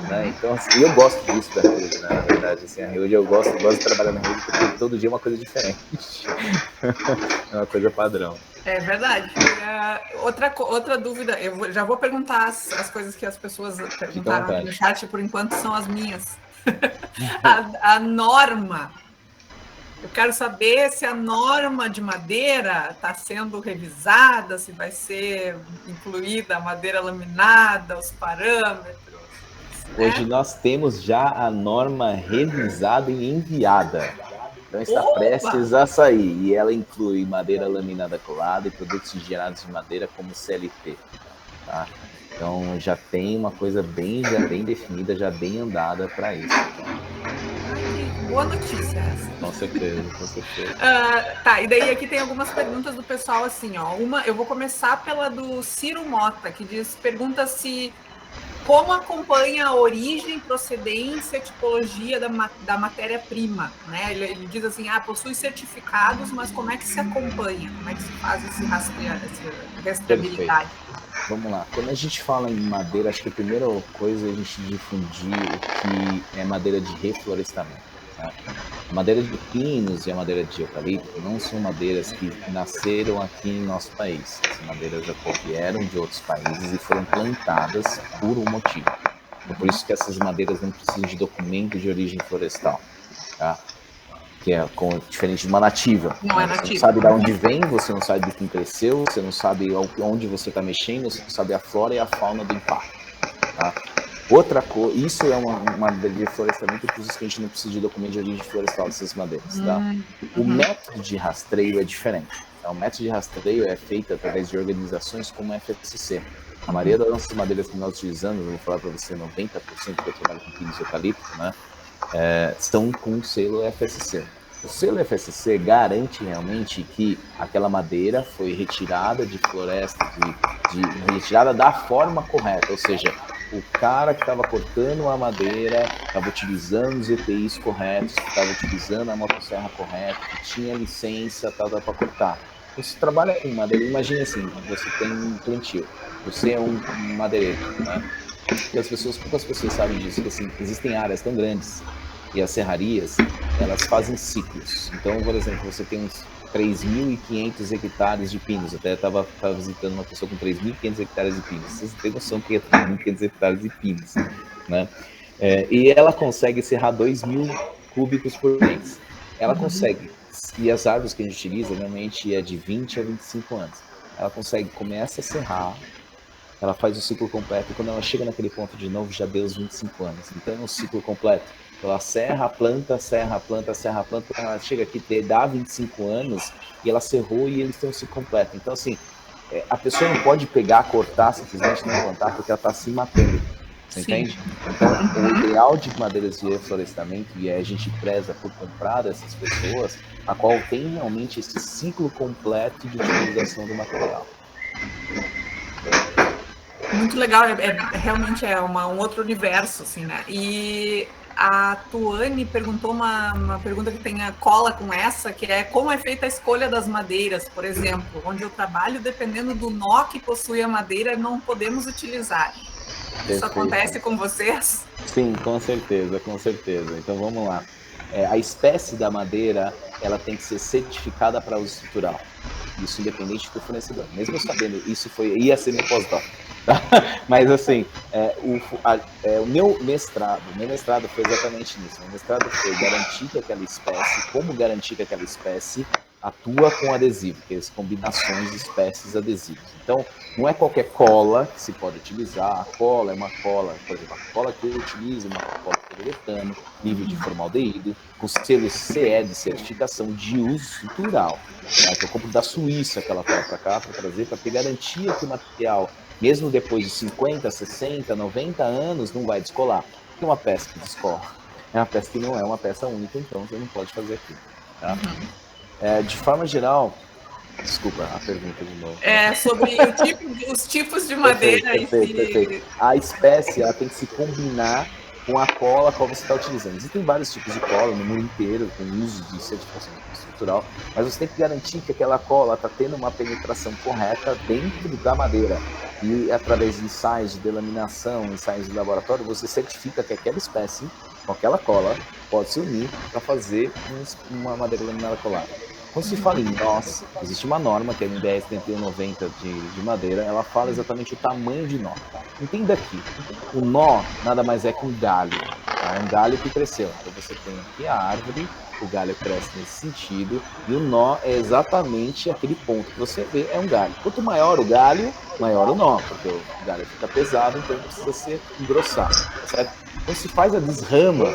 Né? Então, assim, eu gosto disso da Reúde, né? Na verdade, assim, a Reúde, eu gosto de trabalhar na Reúde, porque todo dia é uma coisa diferente. É uma coisa padrão. É verdade. Outra dúvida, eu já vou perguntar as coisas que as pessoas perguntaram no chat, por enquanto são as minhas. A norma. Eu quero saber se a norma de madeira está sendo revisada, se vai ser incluída a madeira laminada, os parâmetros. Hoje nós temos já a norma revisada e enviada. Então está prestes a sair. E ela inclui madeira laminada colada e produtos gerados de madeira como CLT. Tá? Então já tem uma coisa já bem definida, já bem andada para isso. Boa notícia essa. Com certeza, com certeza. Tá, e daí aqui tem algumas perguntas do pessoal assim, ó. Eu vou começar pela do Ciro Mota, que pergunta se como acompanha a origem, procedência, tipologia da matéria-prima, né? Ele diz assim, possui certificados, mas como é que se acompanha? Como é que se faz essa rastreabilidade? Vamos lá. Quando a gente fala em madeira, acho que a primeira coisa é a gente difundir o que é madeira de reflorestamento. Tá? A madeira de pinos e a madeira de eucalipto não são madeiras que nasceram aqui em nosso país. Essas madeiras já vieram de outros países e foram plantadas por um motivo. Então, por isso que essas madeiras não precisam de documento de origem florestal. Tá? Que é diferente de uma nativa. Não é nativa. Você não sabe de onde vem, você não sabe de quem cresceu, você não sabe onde você está mexendo, você não sabe a flora e a fauna do impacto. Tá? Outra coisa, isso é uma madeira de florestamento, por isso que a gente não precisa de documento de origem florestal dessas madeiras. Tá? O método de rastreio é diferente. Tá? O método de rastreio é feito através de organizações como a FSC. A maioria das nossas madeiras que nós utilizamos, eu vou falar para você, 90% que eu trabalho com pinos e eucalipto, né? Estão com o selo FSC. O selo FSC garante realmente que aquela madeira foi retirada de floresta, retirada da forma correta, ou seja, o cara que estava cortando a madeira estava utilizando os EPIs corretos, estava utilizando a motosserra correta, que tinha licença para cortar. Você trabalha com madeira, imagine assim, você tem um plantio, você é um madeireiro, né? E poucas pessoas sabem disso, que assim, existem áreas tão grandes e as serrarias, elas fazem ciclos. Então, por exemplo, você tem uns 3.500 hectares de pinos. Até estava visitando uma pessoa com 3.500 hectares de pinos. Vocês têm noção que é 3.500 hectares de pinos, né? E ela consegue serrar 2.000 cúbicos por mês. Ela consegue. E as árvores que a gente utiliza, normalmente, é de 20 a 25 anos. Ela consegue, começa a serrar, ela faz o ciclo completo, e quando ela chega naquele ponto de novo, já deu os 25 anos. Então, é um ciclo completo. Ela serra a planta, ela chega aqui, dá 25 anos, e ela serrou e eles têm um ciclo completo. Então, assim, a pessoa não pode pegar, cortar, simplesmente não plantar, porque ela está se matando. Você entende? Então, o ideal de madeiras de reflorestamento, e a gente preza por comprar dessas pessoas, a qual tem realmente esse ciclo completo de utilização do material. Muito legal, realmente é um outro universo, assim, né? E a Tuane perguntou uma pergunta que tem a cola com essa, que é como é feita a escolha das madeiras, por exemplo, onde eu trabalho, dependendo do nó que possui a madeira, não podemos utilizar. Isso acontece com vocês? Sim, com certeza, com certeza. Então vamos lá. A espécie da madeira, ela tem que ser certificada para uso estrutural. Isso independente do fornecedor. Mesmo sabendo, isso ia ser meu pós-doc. Tá? Mas assim, o meu mestrado foi exatamente nisso. O meu mestrado foi garantir que aquela espécie, como garantir que aquela espécie atua com adesivo, que é as combinações de espécies adesivas. Então, não é qualquer cola que se pode utilizar. A cola é uma cola, por exemplo, a cola que eu utilizo, uma cola de poliuretano, livre de formaldeído, com selo CE de certificação de uso estrutural. Tá? Eu compro da Suíça aquela cola para cá, para trazer, para ter garantia que o material, mesmo depois de 50, 60, 90 anos, não vai descolar. Porque uma peça que descola é uma peça que não é uma peça única, então você não pode fazer aquilo. Tá? De forma geral, desculpa a pergunta de novo. Sobre os tipos de madeira. Perfeito. A espécie ela tem que se combinar com a cola qual você está utilizando. Existem vários tipos de cola no mundo inteiro, com uso de certificação estrutural, mas você tem que garantir que aquela cola está tendo uma penetração correta dentro da madeira. E através de ensaios de delaminação, ensaios de laboratório, você certifica que aquela espécie, com aquela cola, pode se unir para fazer uma madeira laminada colada. Quando se fala em nós, existe uma norma, que é a NBR 7190 de madeira, ela fala exatamente o tamanho de nó. Entenda aqui, o nó nada mais é que um galho, tá? É um galho que cresceu. Então você tem aqui a árvore, o galho cresce nesse sentido, e o nó é exatamente aquele ponto que você vê, é um galho. Quanto maior o galho, maior o nó, porque o galho fica pesado, então precisa se engrossar, certo? Então se faz a desrama,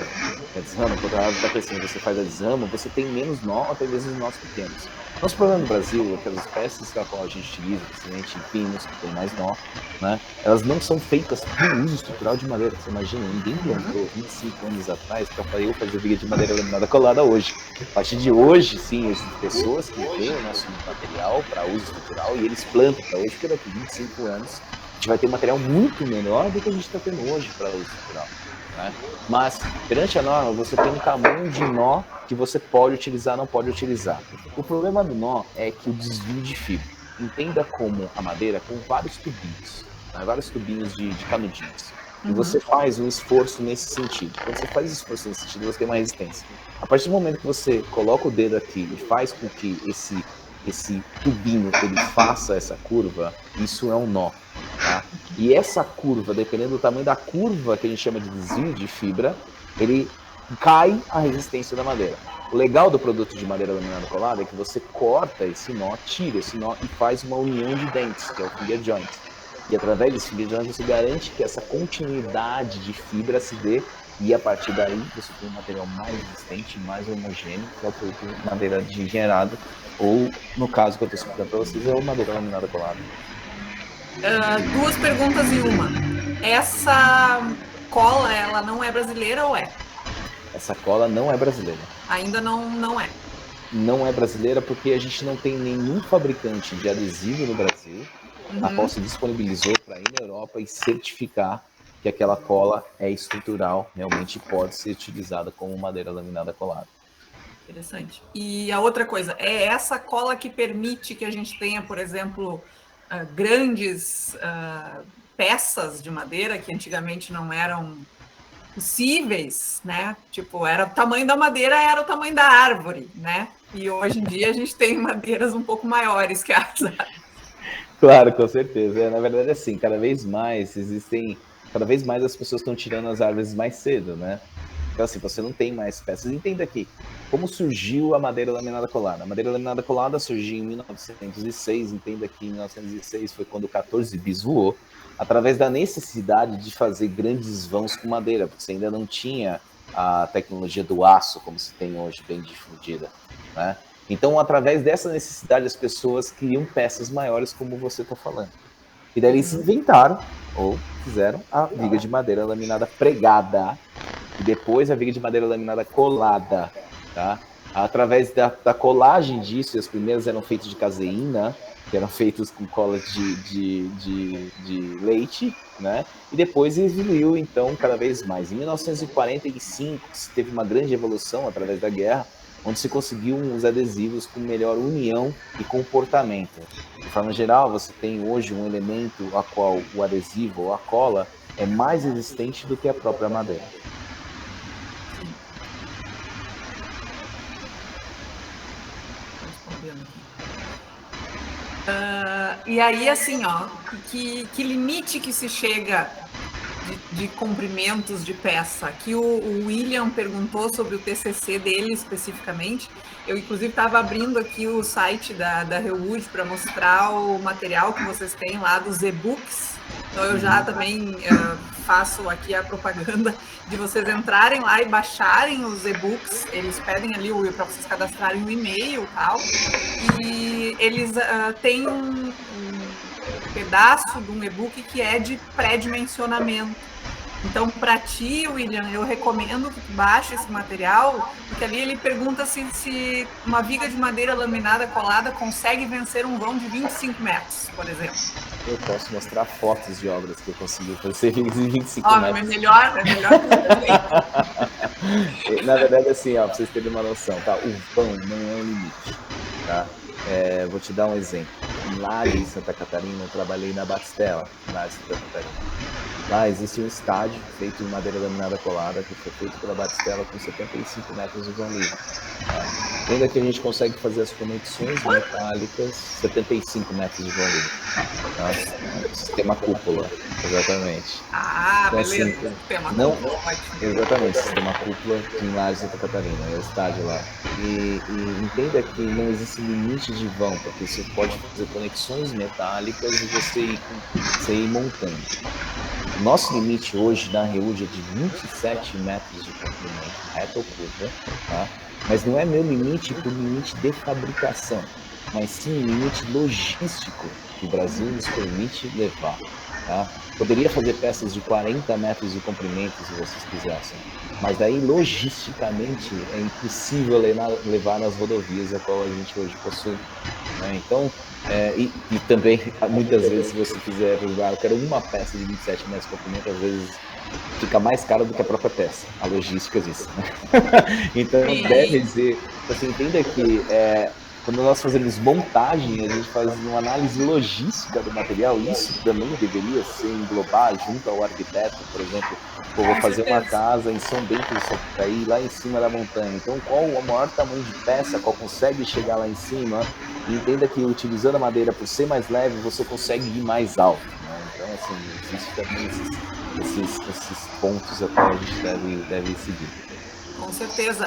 quando a árvore está crescendo, você faz a desrama, você tem menos nó, até mesmo nós pequenos. Nosso problema no Brasil, aquelas espécies que a qual a gente utiliza, principalmente pinos, que tem mais nó, né? Elas não são feitas para uso estrutural de madeira. Você imagina, ninguém plantou 25 anos atrás para eu fazer viga de madeira laminada colada hoje. A partir de hoje, sim, existem pessoas que veem o nosso material para uso estrutural e eles plantam para hoje, porque daqui a 25 anos a gente vai ter um material muito menor do que a gente está tendo hoje para uso estrutural. Né? Mas, perante a norma, você tem um tamanho de nó que você pode utilizar, não pode utilizar. O problema do nó é que o desvio de fibra. Entenda como a madeira com vários tubinhos, né? Vários tubinhos de canudinhos. E você faz um esforço nesse sentido. Quando você faz esforço nesse sentido, você tem uma resistência. A partir do momento que você coloca o dedo aqui e faz com que esse tubinho ele faça essa curva, isso é um nó. Tá? E essa curva, dependendo do tamanho da curva que a gente chama de desvio de fibra, ele cai a resistência da madeira. O legal do produto de madeira laminada colada é que você corta esse nó, tira esse nó e faz uma união de dentes, que é o finger joint. E através desse finger joint você garante que essa continuidade de fibra se dê e a partir daí você tem um material mais resistente, mais homogêneo, que é o produto de madeira de engenheirado, ou no caso que eu estou explicando para vocês, é o madeira laminada colada. Duas perguntas em uma. Essa cola, ela não é brasileira ou é? Essa cola não é brasileira. Ainda não é. Não é brasileira porque a gente não tem nenhum fabricante de adesivo no Brasil, a qual se disponibilizou para ir na Europa e certificar que aquela cola é estrutural, realmente pode ser utilizada como madeira laminada colada. Interessante. E a outra coisa, é essa cola que permite que a gente tenha, por exemplo, grandes peças de madeira que antigamente não eram possíveis, né? Tipo, era o tamanho da madeira, era o tamanho da árvore, né? E hoje em dia a gente tem madeiras um pouco maiores que as árvores. Claro, com certeza. Na verdade, assim, cada vez mais as pessoas estão tirando as árvores mais cedo, né? Então, assim, você não tem mais peças. Entenda aqui, como surgiu a madeira laminada colada? A madeira laminada colada surgiu em 1906, entenda que em 1906 foi quando o 14 bis voou, através da necessidade de fazer grandes vãos com madeira, porque você ainda não tinha a tecnologia do aço, como se tem hoje, bem difundida, né? Então, através dessa necessidade, as pessoas criam peças maiores, como você está falando. E daí eles inventaram, ou fizeram, a viga de madeira laminada pregada, e depois a viga de madeira laminada colada, tá? Através da colagem disso, as primeiras eram feitas de caseína, que eram feitas com colas de leite, né? E depois evoluiu, então, cada vez mais. Em 1945, teve uma grande evolução através da guerra, onde se conseguiu os adesivos com melhor união e comportamento. De forma geral, você tem hoje um elemento a qual o adesivo ou a cola é mais resistente do que a própria madeira. E aí, assim, ó, que limite que se chega de comprimentos de peça? Que o William perguntou sobre o TCC dele especificamente. Eu, inclusive, estava abrindo aqui o site da Rewood para mostrar o material que vocês têm lá dos e-books. Então, eu já também faço aqui a propaganda de vocês entrarem lá e baixarem os e-books. Eles pedem ali para vocês cadastrarem um e-mail e tal. E eles têm um pedaço de um e-book que é de pré-dimensionamento. Então, para ti, William, eu recomendo que tu baixe esse material, porque ali ele pergunta se uma viga de madeira laminada colada consegue vencer um vão de 25 metros, por exemplo. Eu posso mostrar fotos de obras que eu consegui fazer em 25 metros. É melhor que eu Na verdade, assim, ó, para vocês terem uma noção, tá? O vão não é um limite, tá? Vou te dar um exemplo. Lá em Santa Catarina, eu trabalhei na Batistella, lá em Santa Catarina. Lá existe um estádio feito em madeira laminada colada, que foi feito pela Batistella com 75 metros de vão livre. Tá? Ainda que a gente consegue fazer as conexões metálicas, 75 metros de vão livre. Tá? Sistema cúpula, exatamente. Então, beleza. Assim, Sistema cúpula. Exatamente, sistema cúpula em Laje, Santa Catarina, é o estádio lá. E entenda que não existe limite limite de vão, porque você pode fazer conexões metálicas e você ir montando. O nosso limite hoje na Reúde é de 27 metros de comprimento, reta ou curva, tá? Mas não é meu limite por limite de fabricação, mas sim limite logístico que o Brasil nos permite levar, tá? Poderia fazer peças de 40 metros de comprimento se vocês quisessem, mas daí logisticamente é impossível levar nas rodovias a qual a gente hoje possui, né? Então, e também, muitas vezes, se você fizer, por exemplo, eu quero uma peça de 27 metros de comprimento, às vezes fica mais caro do que a própria peça. A logística disso, né? Então, deve ser... Você entenda que quando nós fazemos montagem, a gente faz uma análise logística do material, isso também deveria ser englobar junto ao arquiteto, por exemplo. Eu vou fazer uma casa em São Bento do Sapucaí, lá em cima da montanha. Então, qual o maior tamanho de peça, qual consegue chegar lá em cima? E entenda que utilizando a madeira por ser mais leve, você consegue ir mais alto, né? Então, assim, existe também esses pontos a qual a gente deve seguir. Com certeza.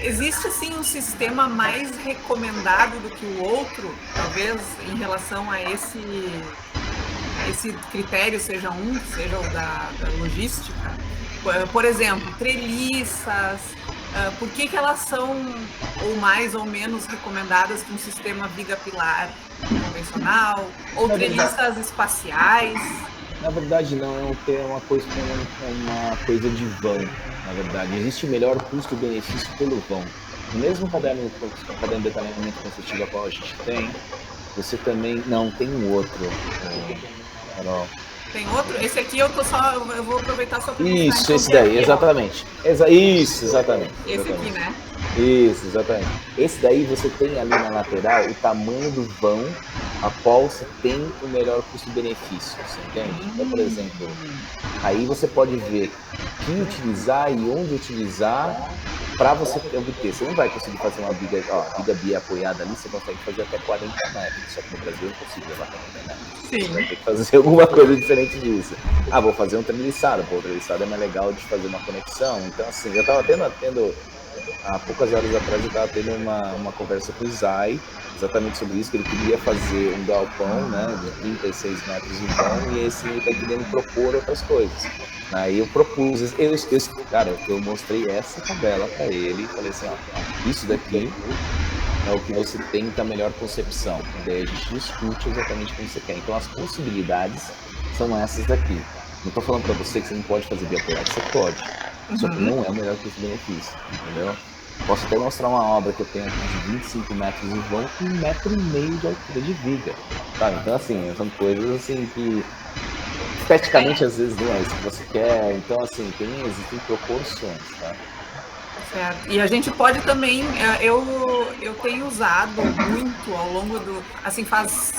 Existe, assim, um sistema mais recomendado do que o outro, talvez, em relação a esse critério, seja o da logística? Por exemplo, treliças, por que elas são ou mais ou menos recomendadas que um sistema viga pilar convencional, ou treliças espaciais? Na verdade, não, é uma coisa de vão, na verdade. Existe o melhor custo-benefício pelo vão. No mesmo caderno de detalhamento construtivo a qual a gente tem, você também... Não, tem um outro, Carol. Tem outro? Esse aqui eu vou aproveitar só para mostrar. Isso, esse daí, exatamente. Isso, exatamente. Esse aqui, né? Isso, exatamente. Esse daí você tem ali na lateral o tamanho do vão a qual você tem o melhor custo-benefício, você entende? Então, por exemplo, aí você pode ver o que utilizar e onde utilizar para você obter. Você não vai conseguir fazer uma viga bi apoiada ali, você consegue fazer até 40 metros, só que no Brasil eu não consigo levar 40 metros. Sim. Você vai ter que fazer alguma coisa diferente disso. Vou fazer um treliçado. Pô, o treliçado é mais legal de fazer uma conexão. Então, assim, eu estava tendo há poucas horas atrás, eu estava tendo uma conversa com o Zay, exatamente sobre isso, que ele queria fazer um galpão, né, de 36 metros em vão, e esse ele está querendo propor outras coisas. Aí eu propus, eu mostrei essa tabela para ele e falei assim, isso daqui é o que você tem da melhor concepção. Daí a gente discute exatamente como você quer. Então as possibilidades são essas daqui. Não estou falando para você que você não pode fazer biapoiado, você pode. Só que não é o melhor custo-benefício, entendeu? Posso até mostrar uma obra que eu tenho aqui de 25 metros em vão com 1,5 metro de altura de viga, sabe? Então, assim, são coisas assim que esteticamente às vezes não é isso que você quer. Então, assim, existem proporções, tá? Certo. E a gente pode também, eu tenho usado muito ao longo do, assim, faz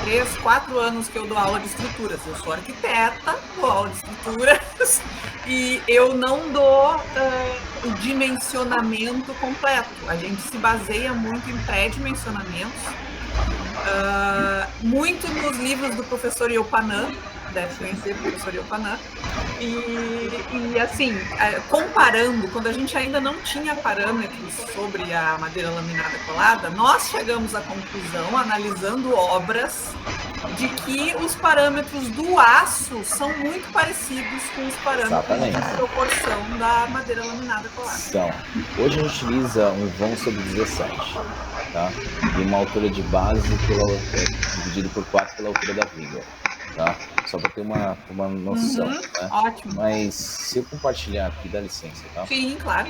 3, 4 anos que eu dou aula de estruturas. Eu sou arquiteta, dou aula de estruturas e eu não dou o dimensionamento completo. A gente se baseia muito em pré-dimensionamentos, muito nos livros do professor Iopanã, deve conhecer o professor Iopanã, e assim, comparando, quando a gente ainda não tinha parâmetros sobre a madeira laminada colada, nós chegamos à conclusão, analisando obras, de que os parâmetros do aço são muito parecidos com os parâmetros de proporção da madeira laminada colada. São. Hoje a gente utiliza um vão sobre 17, tá? E uma altura de base dividido por 4 pela altura da viga. Tá? Só para ter uma noção, né? Ótimo. Mas se eu compartilhar aqui, dá licença, tá? Sim, claro.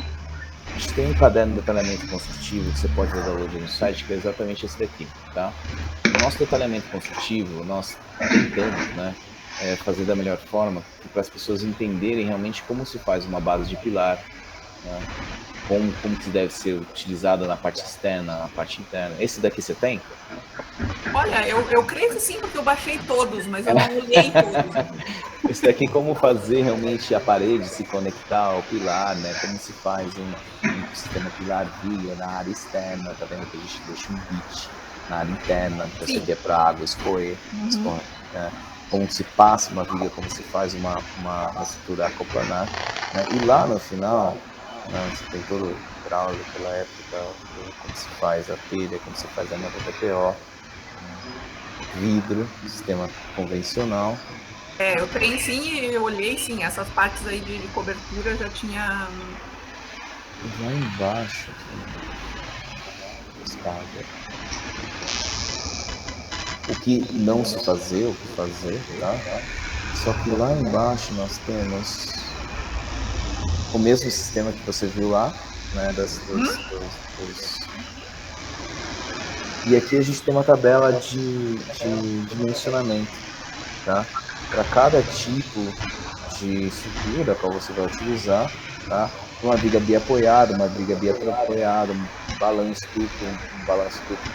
A gente tem um caderno de detalhamento construtivo que você pode ver download no site, que é exatamente esse daqui, tá? No nosso detalhamento construtivo, nós tentamos, né, fazer da melhor forma para as pessoas entenderem realmente como se faz uma base de pilar, né? Como que deve ser utilizada na parte externa, na parte interna. Esse daqui você tem? Olha, eu creio que sim, porque eu baixei todos, mas eu não olhei todos. Esse daqui, como fazer realmente a parede se conectar ao pilar, né? Como se faz um sistema pilar viga na área externa, tá vendo que a gente deixa um bit na área interna, que você quer para a água escorrer, né? Como se passa uma viga, como se faz uma estrutura acoplanar, né? E lá no final, né, você tem todo hidráulica, elétrica, como se faz a telha, como se faz a manta TPO, vidro, sistema convencional. Eu tenho sim, eu olhei sim, essas partes aí de cobertura já tinha. Lá embaixo, descarga. O que não se fazer, o que fazer, tá? Só que lá embaixo nós temos o mesmo sistema que você viu lá, né? E aqui a gente tem uma tabela de dimensionamento, tá? Para cada tipo de estrutura qual você vai utilizar, tá? Uma viga biapoiada, uma viga biapoiada, um balanço duplo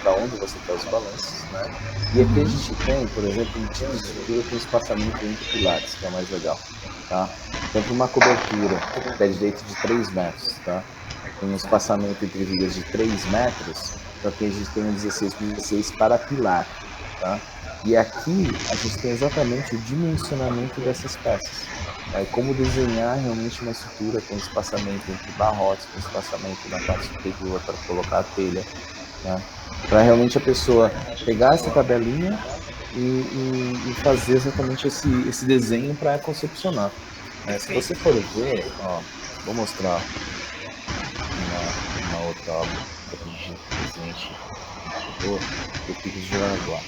para onde você quer os balanços, né? E aqui a gente tem, por exemplo, um tipo de estrutura com espaçamento entre pilares, que é o mais legal, tá? Então, para uma cobertura pé direito de 3 metros, tá? Com um espaçamento entre vigas de 3 metros, então aqui a gente tem um 16 por 16 para pilar, tá? E aqui a gente tem exatamente o dimensionamento dessas peças. Tá? Como desenhar realmente uma estrutura com espaçamento entre barrotes, com espaçamento na parte superior para colocar a telha. Tá? Para realmente a pessoa pegar essa tabelinha e fazer exatamente esse desenho para concepcionar. Se você for ver, ó, vou mostrar uma outra obra de presente do Pico de Jaraguá.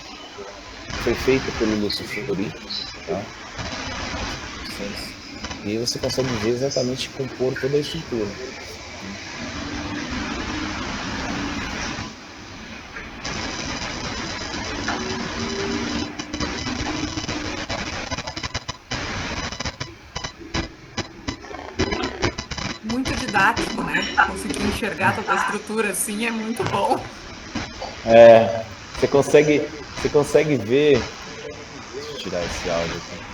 Foi feita pelo Lúcio Fiori, tá? E aí você consegue ver exatamente compor toda a estrutura. Muito didático, né? Conseguir enxergar toda a estrutura assim é muito bom. Você consegue ver. Deixa eu tirar esse áudio aqui.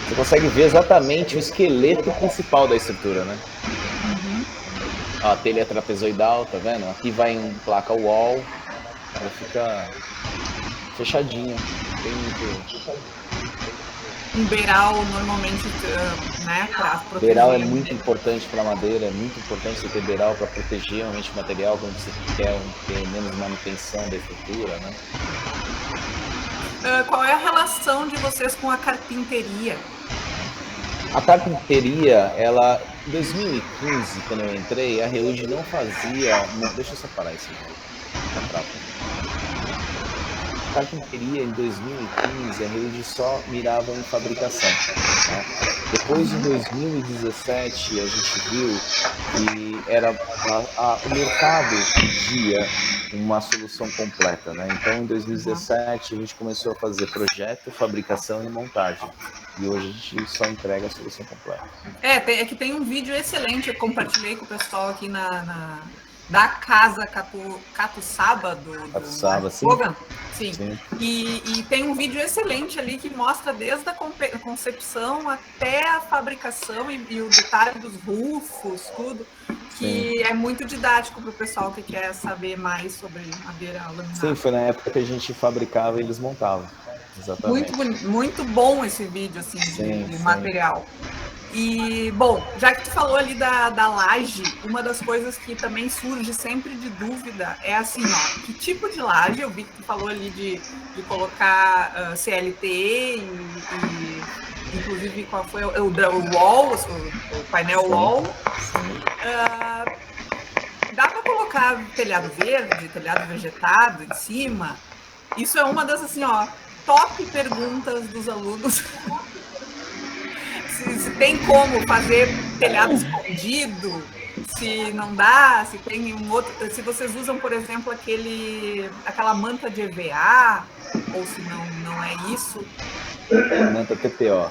Você consegue ver exatamente o esqueleto principal da estrutura, né? Ó, a telha trapezoidal, tá vendo? Aqui vai em placa wall, ela fica fechadinha. Tem muito. Um beiral normalmente, né, para proteger. Beiral é muito importante para madeira, é muito importante você ter beiral para proteger realmente o material quando você quer ter menos manutenção da estrutura, né? Qual é a relação de vocês com a carpinteria? A carpinteria, ela, em 2015, quando eu entrei, a Reude não fazia. Deixa eu separar isso aqui. A carpinteria, em 2015, a Reude só mirava em fabricação. Tá? Depois de 2017, a gente viu que era o mercado pedia uma solução completa, né? Então, em 2017, a gente começou a fazer projeto, fabricação e montagem. E hoje a gente só entrega a solução completa. É que tem um vídeo excelente, eu compartilhei com o pessoal aqui da casa Catuçaba do Catuçaba, sim. Hogan. Sim. E tem um vídeo excelente ali que mostra desde a concepção até a fabricação e o detalhe dos rufos, tudo, que é muito didático para o pessoal que quer saber mais sobre madeira laminada. Sim, foi na época que a gente fabricava e eles montavam. Exatamente. Muito bom esse vídeo assim, de material. E, bom, já que tu falou ali da laje, uma das coisas que também surge sempre de dúvida é assim, ó, que tipo de laje? Eu vi que tu falou ali de colocar CLT e inclusive qual foi o wall, o painel wall. Dá para colocar telhado verde, telhado vegetado em cima? Isso é uma das, assim, ó, top perguntas dos alunos. Se tem como fazer telhado escondido, se não dá, se tem um outro, se vocês usam, por exemplo, aquela manta de EVA, ou se não é isso. Manta TPO.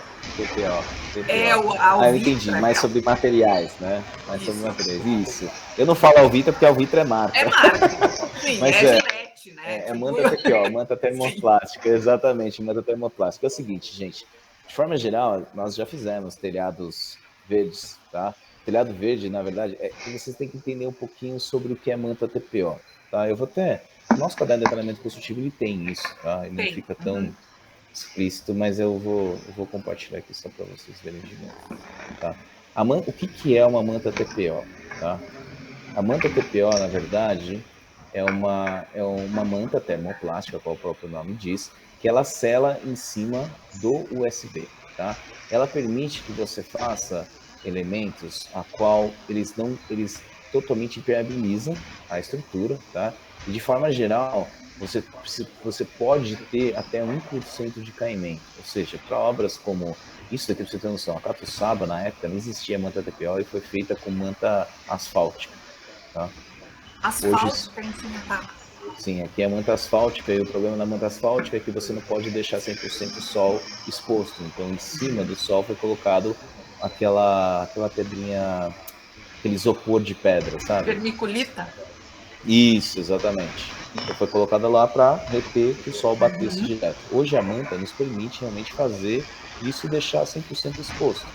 Eu entendi, mais sobre materiais, né? Sobre materiais. Isso. Eu não falo Alvitra porque Alvitra é marca. É marca. Sim, mas Gillette, né? É manta TPO, manta termoplástica, exatamente, manta termoplástica. É o seguinte, gente, de forma geral, nós já fizemos telhados verdes, tá? Telhado verde, na verdade, vocês têm que entender um pouquinho sobre o que é manta TPO, tá? Eu vou até... O nosso caderno de detalhamento construtivo, ele tem isso, tá? Ele não fica tão explícito, mas eu vou compartilhar aqui só para vocês verem de novo, tá? O que é uma manta TPO? Tá? A manta TPO, na verdade, é uma manta termoplástica, como o próprio nome diz, que ela sela em cima do USB. Tá? Ela permite que você faça elementos a qual eles totalmente impermeabilizam a estrutura, tá? E de forma geral, você pode ter até 1% de caimento, ou seja, para obras como isso daqui, para você ter noção, a Catuçaba, na época, não existia manta TPO e foi feita com manta asfáltica, tá? Hoje, Asfáltica em cima, tá? sim, aqui é manta asfáltica e o problema da manta asfáltica é que você não pode deixar 100% o sol exposto. Então, em cima do sol foi colocado aquela pedrinha, aquele isopor de pedra, sabe? Vermiculita? Isso, exatamente. Então, foi colocada lá para reter que o sol batesse direto. Hoje a manta nos permite realmente fazer isso e deixar 100% exposto.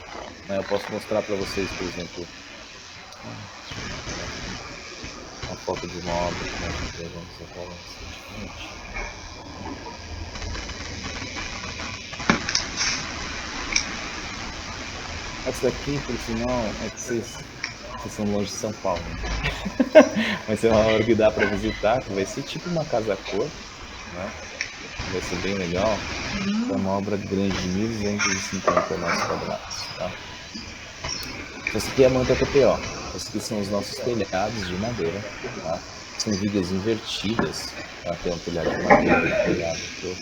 Né? Eu posso mostrar para vocês, por exemplo, deixa eu pegar aqui, uma foto de uma obra que nós entregamos agora recentemente. Essa daqui, por sinal, é que vocês são longe de São Paulo. Né? Vai ser uma obra que dá para visitar, que vai ser tipo uma casa-cor, né? Vai ser bem legal. É uma obra grande de 1.250 metros quadrados. Tá? Essa aqui é a manta TPO. Esses aqui são os nossos telhados de madeira. Tá? São vigas invertidas. Tá? Tem um telhado de madeira,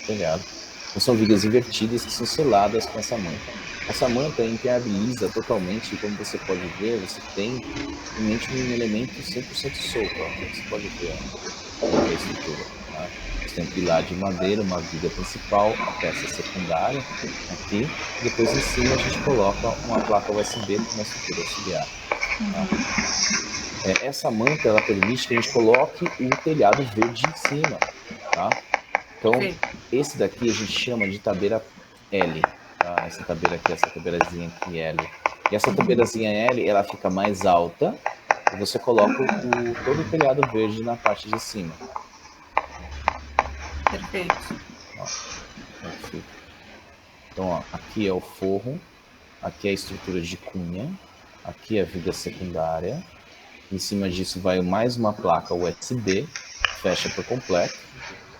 telhado. Então, são vigas invertidas que são seladas com essa manta. Essa manta impermeabiliza totalmente, e como você pode ver, você tem realmente um elemento 100% solto. Ó. Você pode ver a estrutura. Tá? Você tem um pilar de madeira, uma viga principal, a peça secundária aqui, e depois em cima a gente coloca uma placa USB com uma estrutura auxiliar. Tá? Essa manta ela permite que a gente coloque o telhado verde em cima. Tá? Então, esse daqui a gente chama de tabeira L. Tá? Essa tabeira aqui, essa tabeirazinha aqui L. E essa tabeirazinha L, ela fica mais alta e você coloca todo o telhado verde na parte de cima. Perfeito. Ó, aqui. Então, ó, aqui é o forro, aqui é a estrutura de cunha, aqui é a viga secundária, em cima disso vai mais uma placa USB, fecha por completo,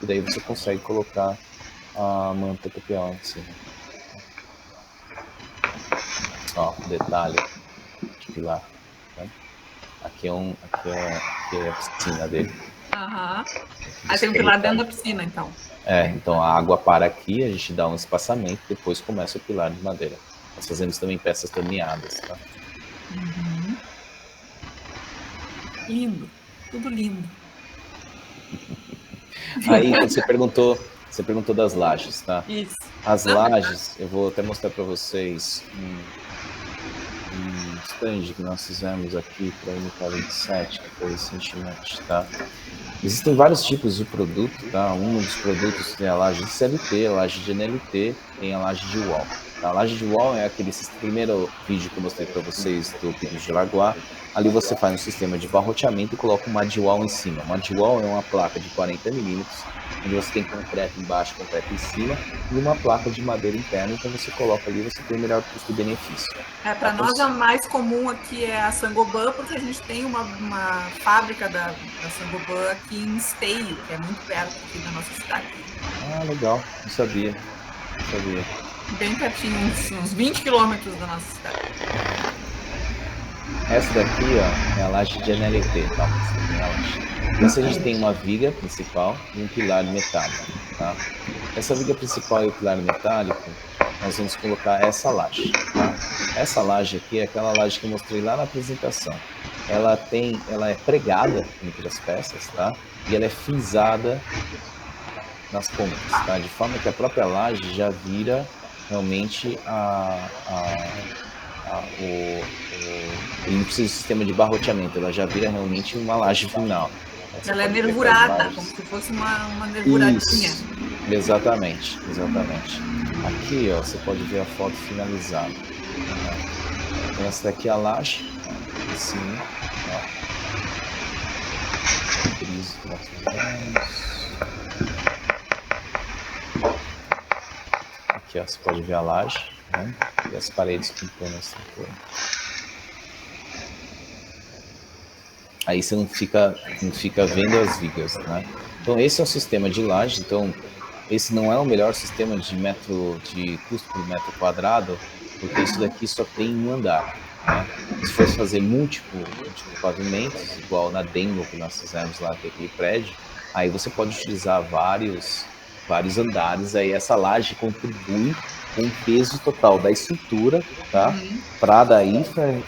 e daí você consegue colocar a manta TPO em cima. Ó, detalhe de pilar. Tá? Aqui é a piscina dele. Aham. Aí tem um pilar dentro da piscina, então. Então a água para aqui, a gente dá um espaçamento, depois começa o pilar de madeira. Nós fazemos também peças torneadas, tá? Lindo, tudo lindo. Aí você perguntou das lajes, tá? Isso. As lajes, eu vou até mostrar para vocês um stand que nós fizemos aqui para a MK27, que foi recentemente, tá? Existem vários tipos de produto, tá? Um dos produtos tem a laje de CLT, a laje de NLT, tem a laje de wall. A laje de wall é esse primeiro vídeo que eu mostrei para vocês do Pico de Jaraguá. Ali você faz um sistema de barroteamento e coloca uma wall em cima. Uma wall é uma placa de 40 milímetros, onde você tem concreto embaixo, concreto em cima, e uma placa de madeira interna, então você coloca ali, você tem o melhor custo-benefício. Para nós a mais comum aqui é a Sangoban, porque a gente tem uma fábrica da Sangoban aqui em Esteio, que é muito perto aqui da nossa cidade. Ah, legal, não sabia. Bem pertinho, uns 20 quilômetros da nossa cidade. Essa daqui, ó, é a laje de NLT, tá? Essa a gente tem uma viga principal e um pilar metálico, tá? Essa viga principal e o pilar metálico, nós vamos colocar essa laje, tá? Essa laje aqui é aquela laje que eu mostrei lá na apresentação. Ela é pregada entre as peças, tá? E ela é frisada nas pontas, tá? De forma que a própria laje já vira realmente ele não precisa de sistema de barroteamento, ela já vira realmente uma laje final. Ela é nervurada, como se fosse uma nervuradinha. Isso, exatamente. Aqui, ó, você pode ver a foto finalizada. Então, essa daqui é a laje, assim, ó. Aqui, ó, você pode ver a laje, né? E as paredes compõem a estrutura. Aí você não fica vendo as vigas, né? Então esse é o sistema de laje. Então esse não é o melhor sistema de custo por metro quadrado, porque isso daqui só tem um andar, né? Se fosse fazer múltiplo pavimentos, igual na Dengo que nós fizemos lá, que é aquele prédio, aí você pode utilizar vários andares, aí essa laje contribui com o peso total da estrutura, tá? Para daí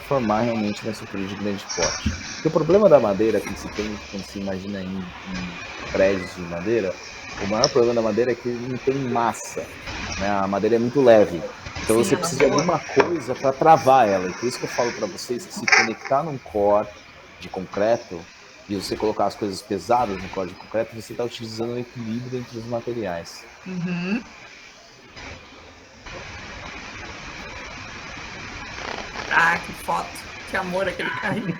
formar realmente uma estrutura de grande porte. Porque o problema da madeira que se tem, quando se imagina em prédios de madeira, o maior problema da madeira é que não tem massa, né? A madeira é muito leve. Então Sim, você ela precisa de voa. alguma coisa para travar ela. E por isso que eu falo para vocês que se conectar num core de concreto e você colocar as coisas pesadas no core de concreto, você está utilizando o equilíbrio entre os materiais. Uhum. Ah, que foto. Que amor aquele carrinho.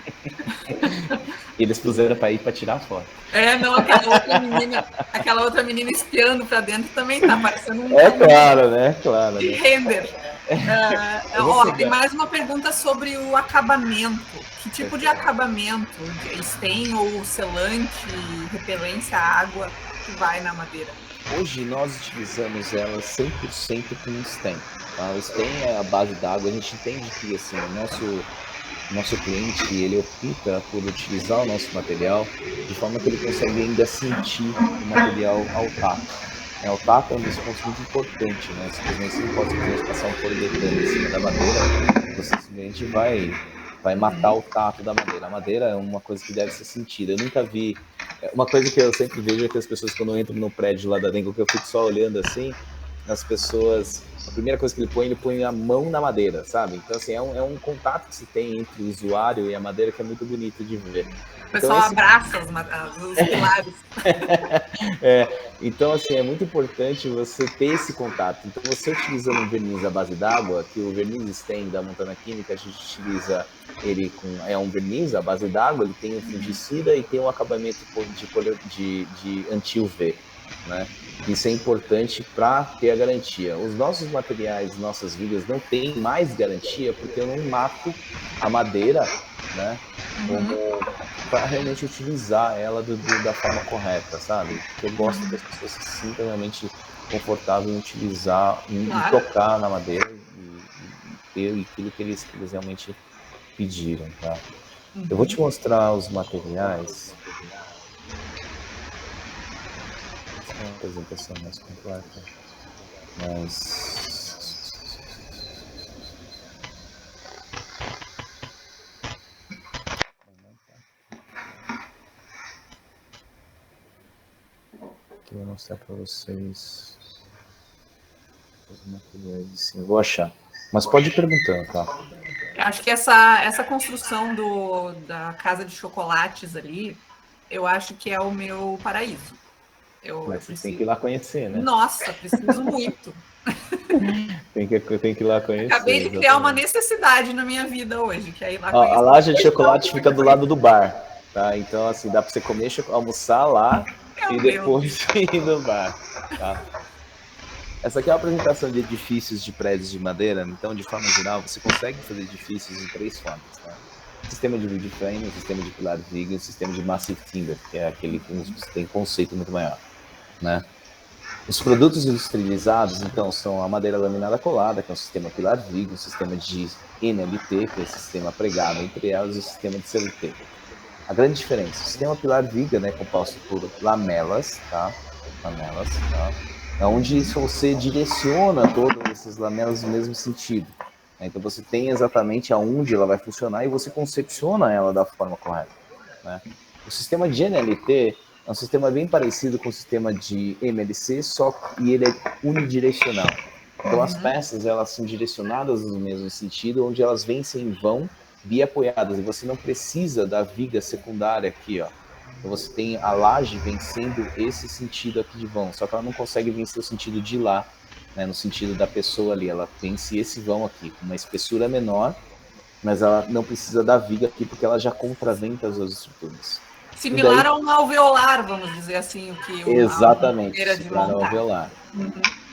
E eles puseram para ir para tirar foto. É, não, aquela outra menina espiando para dentro também tá parecendo um É claro, né? Claro, de né? render. Eu vou Tem pegar. mais uma pergunta sobre o acabamento. Que tipo de acabamento? Stain ou selante, repelência à água que vai na madeira? Hoje nós utilizamos ela 100% com stem. Tá? O stem é a base d'água. A gente entende que assim, o nosso cliente ele opta por utilizar o nosso material de forma que ele consegue ainda sentir o material ao tato. O tato é um dos pontos muito importantes, né? Simplesmente você não pode simplesmente passar um poliuretano em cima da madeira, você simplesmente vai matar o tato da madeira. A madeira é uma coisa que deve ser sentida. Eu nunca vi. Uma coisa que eu sempre vejo é que as pessoas, quando entram no prédio lá da Dengo, que eu fico só olhando assim, as pessoas, a primeira coisa que ele põe a mão na madeira, sabe? Então, assim, é um contato que se tem entre o usuário e a madeira que é muito bonito de ver. O Então, pessoal abraça os pilares. então, assim, é muito importante você ter esse contato. Então, você utilizando um verniz à base d'água, que o verniz Stain da Montana Química, a gente utiliza ele é um verniz à base d'água, ele tem um fungicida e tem um acabamento de anti-UV, né? Isso é importante para ter a garantia. Os nossos materiais, nossas vigas não têm mais garantia porque eu não mato a madeira, né? Como para realmente utilizar ela da forma correta, sabe? Porque eu gosto que as pessoas se sintam realmente confortáveis em utilizar, em tocar na madeira e ter aquilo que eles realmente pediram, tá? Eu vou te mostrar os materiais. Essa é uma apresentação mais completa, mas eu vou mostrar para vocês os materiais. Sim, eu vou achar. Mas pode ir perguntando, tá? Acho que essa construção da casa de chocolates ali, eu acho que é o meu paraíso. Eu Mas você tem preciso. que ir lá conhecer, né? Nossa, preciso muito. Tem que ir lá conhecer. Acabei de criar uma necessidade na minha vida hoje, que é ir lá Ó, a conhecer. laje de chocolate fica do lado do bar, tá? Então, assim, dá para você comer, almoçar lá e depois ir no bar, tá? Essa aqui é uma apresentação de edifícios de prédios de madeira. Então, de forma geral, você consegue fazer edifícios em 3 formas, tá? Sistema de wood frame, sistema de pilar viga e sistema de massive timber, que é aquele que tem conceito muito maior, né? Os produtos industrializados, então, são a madeira laminada colada, que é um sistema pilar viga, o sistema de NLT, que é o sistema pregado entre elas, e o sistema de CLT. A grande diferença, o sistema pilar viga, né, composto por lamelas, tá? Lamelas, tá? É onde você direciona todas essas lamelas no mesmo sentido. Né? Então você tem exatamente aonde ela vai funcionar e você concepciona ela da forma correta. Né? O sistema de NLT é um sistema bem parecido com o sistema de MLC, e ele é unidirecional. Então as peças elas são direcionadas no mesmo sentido, onde elas vencem em vão, biapoiadas, e você não precisa da viga secundária aqui, ó. Então você tem a laje vencendo esse sentido aqui de vão, só que ela não consegue vencer o sentido de lá, né, no sentido da pessoa ali, ela vence esse vão aqui, com uma espessura menor, mas ela não precisa da viga aqui porque ela já contraventa as duas estruturas. Similar a um alveolar, vamos dizer assim, o que exatamente, maneira de similar ao alveolar.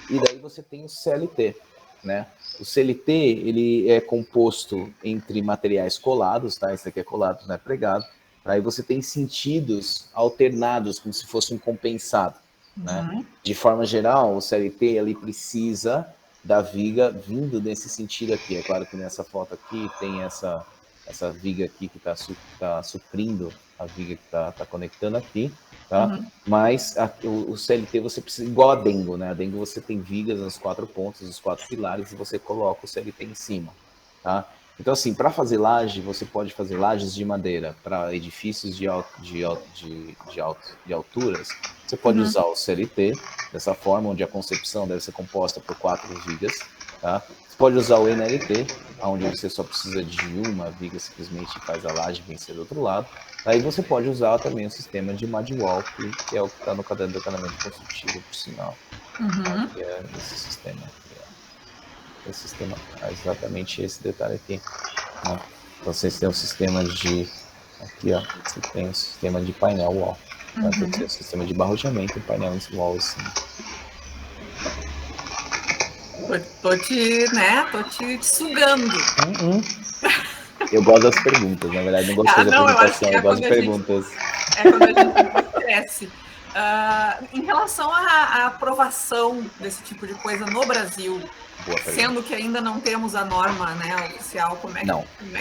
E daí você tem o CLT, né? O CLT ele é composto entre materiais colados, tá? Esse aqui é colado, não é pregado, Aí você tem sentidos alternados, como se fosse um compensado, né? De forma geral, o CLT ele precisa da viga vindo nesse sentido aqui. É claro que nessa foto aqui tem essa viga aqui que está suprindo a viga que está conectando aqui, tá? Mas o CLT você precisa, igual a Dengo, né? A Dengo você tem vigas nos 4 pontos, nos 4 pilares, e você coloca o CLT em cima, tá? Então, assim, para fazer laje, você pode fazer lajes de madeira para edifícios de alturas. Você pode usar o CLT dessa forma, onde a concepção deve ser composta por 4 vigas. Tá? Você pode usar o NLT, onde você só precisa de uma viga, simplesmente faz a laje vencer do outro lado. Aí você pode usar também o sistema de Madwall, que é o que está no caderno de detalhamento construtivo, por sinal. Que é esse sistema aqui. Esse sistema, exatamente esse detalhe aqui, né? Então vocês têm um sistema de, aqui ó, você tem um sistema de painel wall, tá? Então, tem um sistema de barroteamento e painel wall assim. Tô te sugando. Eu gosto das perguntas, na verdade, não gosto de fazer apresentação, eu gosto de perguntas. Quando a gente cresce. Em relação à aprovação desse tipo de coisa no Brasil, sendo que ainda não temos a norma, né, oficial, como é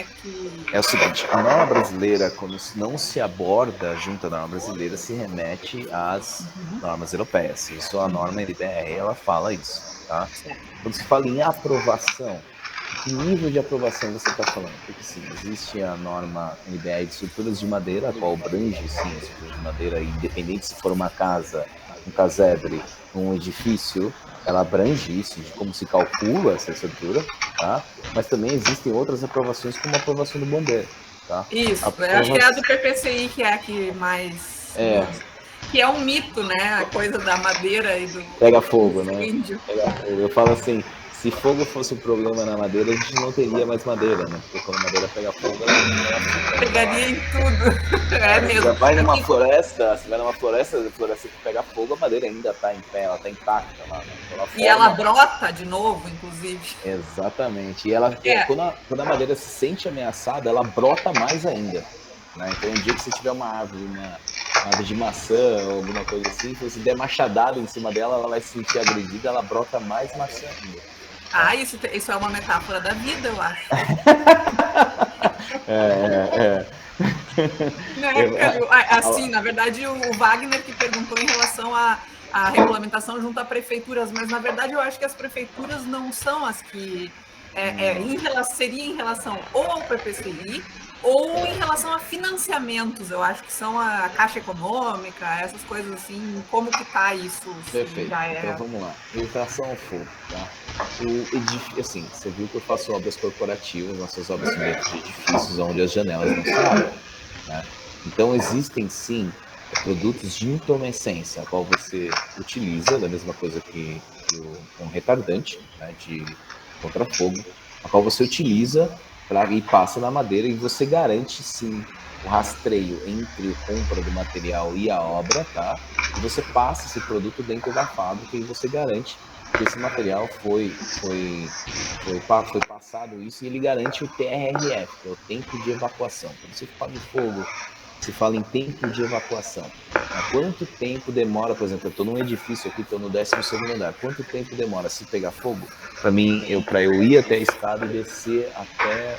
que... É o seguinte, a norma brasileira, quando não se aborda junto à norma brasileira, se remete às normas europeias. Isso a norma NBR, ela fala isso, tá? Quando se fala em aprovação, que nível de aprovação você está falando? Porque sim, existe a norma NBR de estruturas de madeira, a qual abrange sim as estruturas de madeira, independente se for uma casa, um casebre, um edifício, ela abrange isso, de como se calcula essa estrutura, tá? Mas também existem outras aprovações, como a aprovação do bombeiro, tá? Isso, eu acho que é a do PPCI que é a que mais... Que é um mito, né? A coisa da madeira e do... Pega fogo, né? Eu falo assim, se fogo fosse um problema na madeira, a gente não teria mais madeira, né? Porque quando a madeira pega fogo, ela pegaria em tudo. É mesmo. Você vai numa floresta, a floresta que pega fogo, a madeira ainda está em pé, ela está intacta lá. Né? E ela brota de novo, inclusive. Exatamente. E ela, quando a madeira se sente ameaçada, ela brota mais ainda. Né? Então, um dia que você tiver uma árvore de maçã ou alguma coisa assim, se você der machadada em cima dela, ela vai se sentir agredida, ela brota mais maçã ainda. Isso é uma metáfora da vida, eu acho. Assim, na verdade, o Wagner que perguntou em relação à regulamentação junto a prefeituras, mas na verdade eu acho que as prefeituras não são as que seria em relação ou ao PPCI ou em relação a financiamentos. Eu acho que são a Caixa Econômica, essas coisas assim. Como que tá isso? Perfeito. Então vamos lá. Em relação ao fogo, tá? Assim, você viu que eu faço obras corporativas, nossas obras dentro de edifícios onde as janelas não se abrem, né? Então existem sim produtos de intumescência, a qual você utiliza da mesma coisa que um retardante, né, contra fogo, a qual você utiliza e passa na madeira, e você garante sim o rastreio entre a compra do material e a obra, tá? E você passa esse produto dentro da fábrica e você garante que esse material foi passado isso, e ele garante o TRRF, que é o tempo de evacuação. Quando você fala de fogo, se fala em tempo de evacuação. Quanto tempo demora, por exemplo, eu estou num edifício aqui, estou no 12º andar, quanto tempo demora se pegar fogo? Para mim, para eu ir até a escada e descer até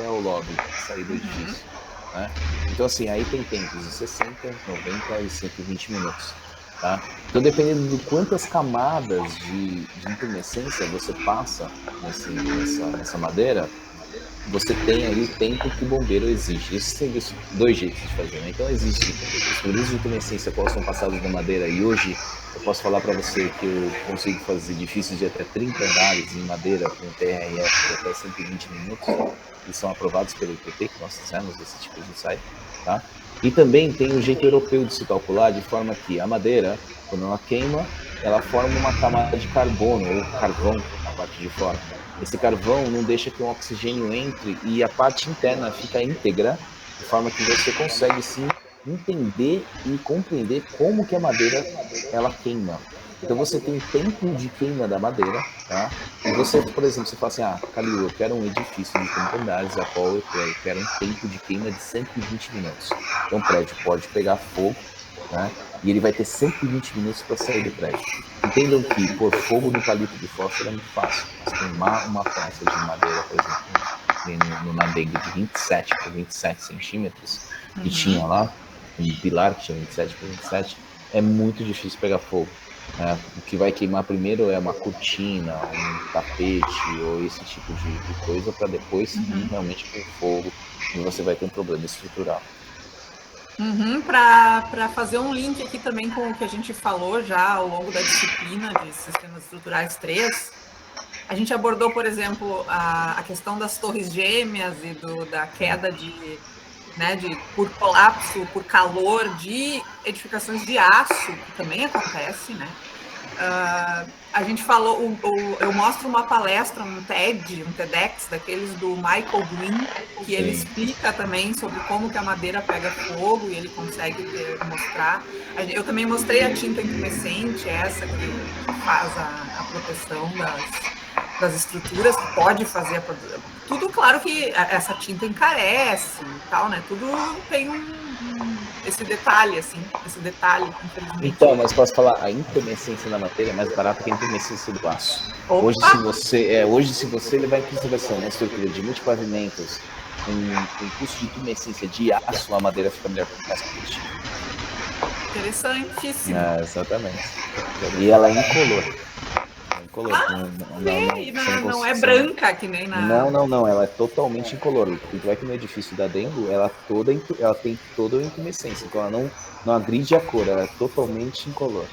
o lobby, sair do edifício. Né? Então, assim, aí tem tempos de 60, 90 e 120 minutos. Tá? Então, dependendo de quantas camadas de intumescência você passa nessa madeira, você tem ali o tempo que o bombeiro exige. Existem 2 jeitos de fazer, né? Então, existe os produtos de intumescência que são passados na madeira, e hoje eu posso falar para você que eu consigo fazer edifícios de até 30 andares em madeira com TRF de até 120 minutos, que são aprovados pelo IPT, que nós fizemos esse tipo de ensaio, tá? E também tem o jeito europeu de se calcular, de forma que a madeira, quando ela queima, ela forma uma camada de carbono ou carvão na parte de fora. Esse carvão não deixa que o oxigênio entre e a parte interna fica íntegra, de forma que você consegue sim entender e compreender como que a madeira ela queima. Então você tem um tempo de queima da madeira, tá? E você, por exemplo, você fala assim, Calil, eu quero um edifício de 30 andares, a qual eu quero um tempo de queima de 120 minutos. Então o prédio pode pegar fogo, né? E ele vai ter 120 minutos para sair do prédio. Entendam que pôr fogo no palito de fósforo é muito fácil. Você queimar uma peça de madeira, por exemplo, numa dengue de 27 por 27 centímetros, que tinha lá, um pilar que tinha 27 por 27, é muito difícil pegar fogo. O que vai queimar primeiro é uma cortina, um tapete ou esse tipo de coisa, para depois ir realmente com fogo e você vai ter um problema estrutural. Para fazer um link aqui também com o que a gente falou já ao longo da disciplina de Sistemas Estruturais 3, a gente abordou, por exemplo, a questão das torres gêmeas e da queda por colapso, por calor de edificações de aço, que também acontece, né? A gente falou, eu mostro uma palestra, um TEDx, daqueles do Michael Green, que ele explica também sobre como que a madeira pega fogo e ele consegue mostrar. Eu também mostrei a tinta intumescente, essa que faz a proteção das estruturas, que pode fazer tudo, claro que essa tinta encarece e tal, né? Tudo tem esse detalhe, infelizmente. Então, mas posso falar, a intumescência da matéria é mais barata que a intumescência do aço. Hoje, se você levar em consideração uma estrutura de multipavimentos, um custo de intumescência de aço, a madeira fica melhor para mais competitiva. Interessantíssimo. Exatamente. E ela é incolor. Não é branca que nem na... Não, ela é totalmente incolor. Tanto é que no edifício da Dengo, ela tem toda a intumescência, então ela não agride a cor, ela é totalmente incolor.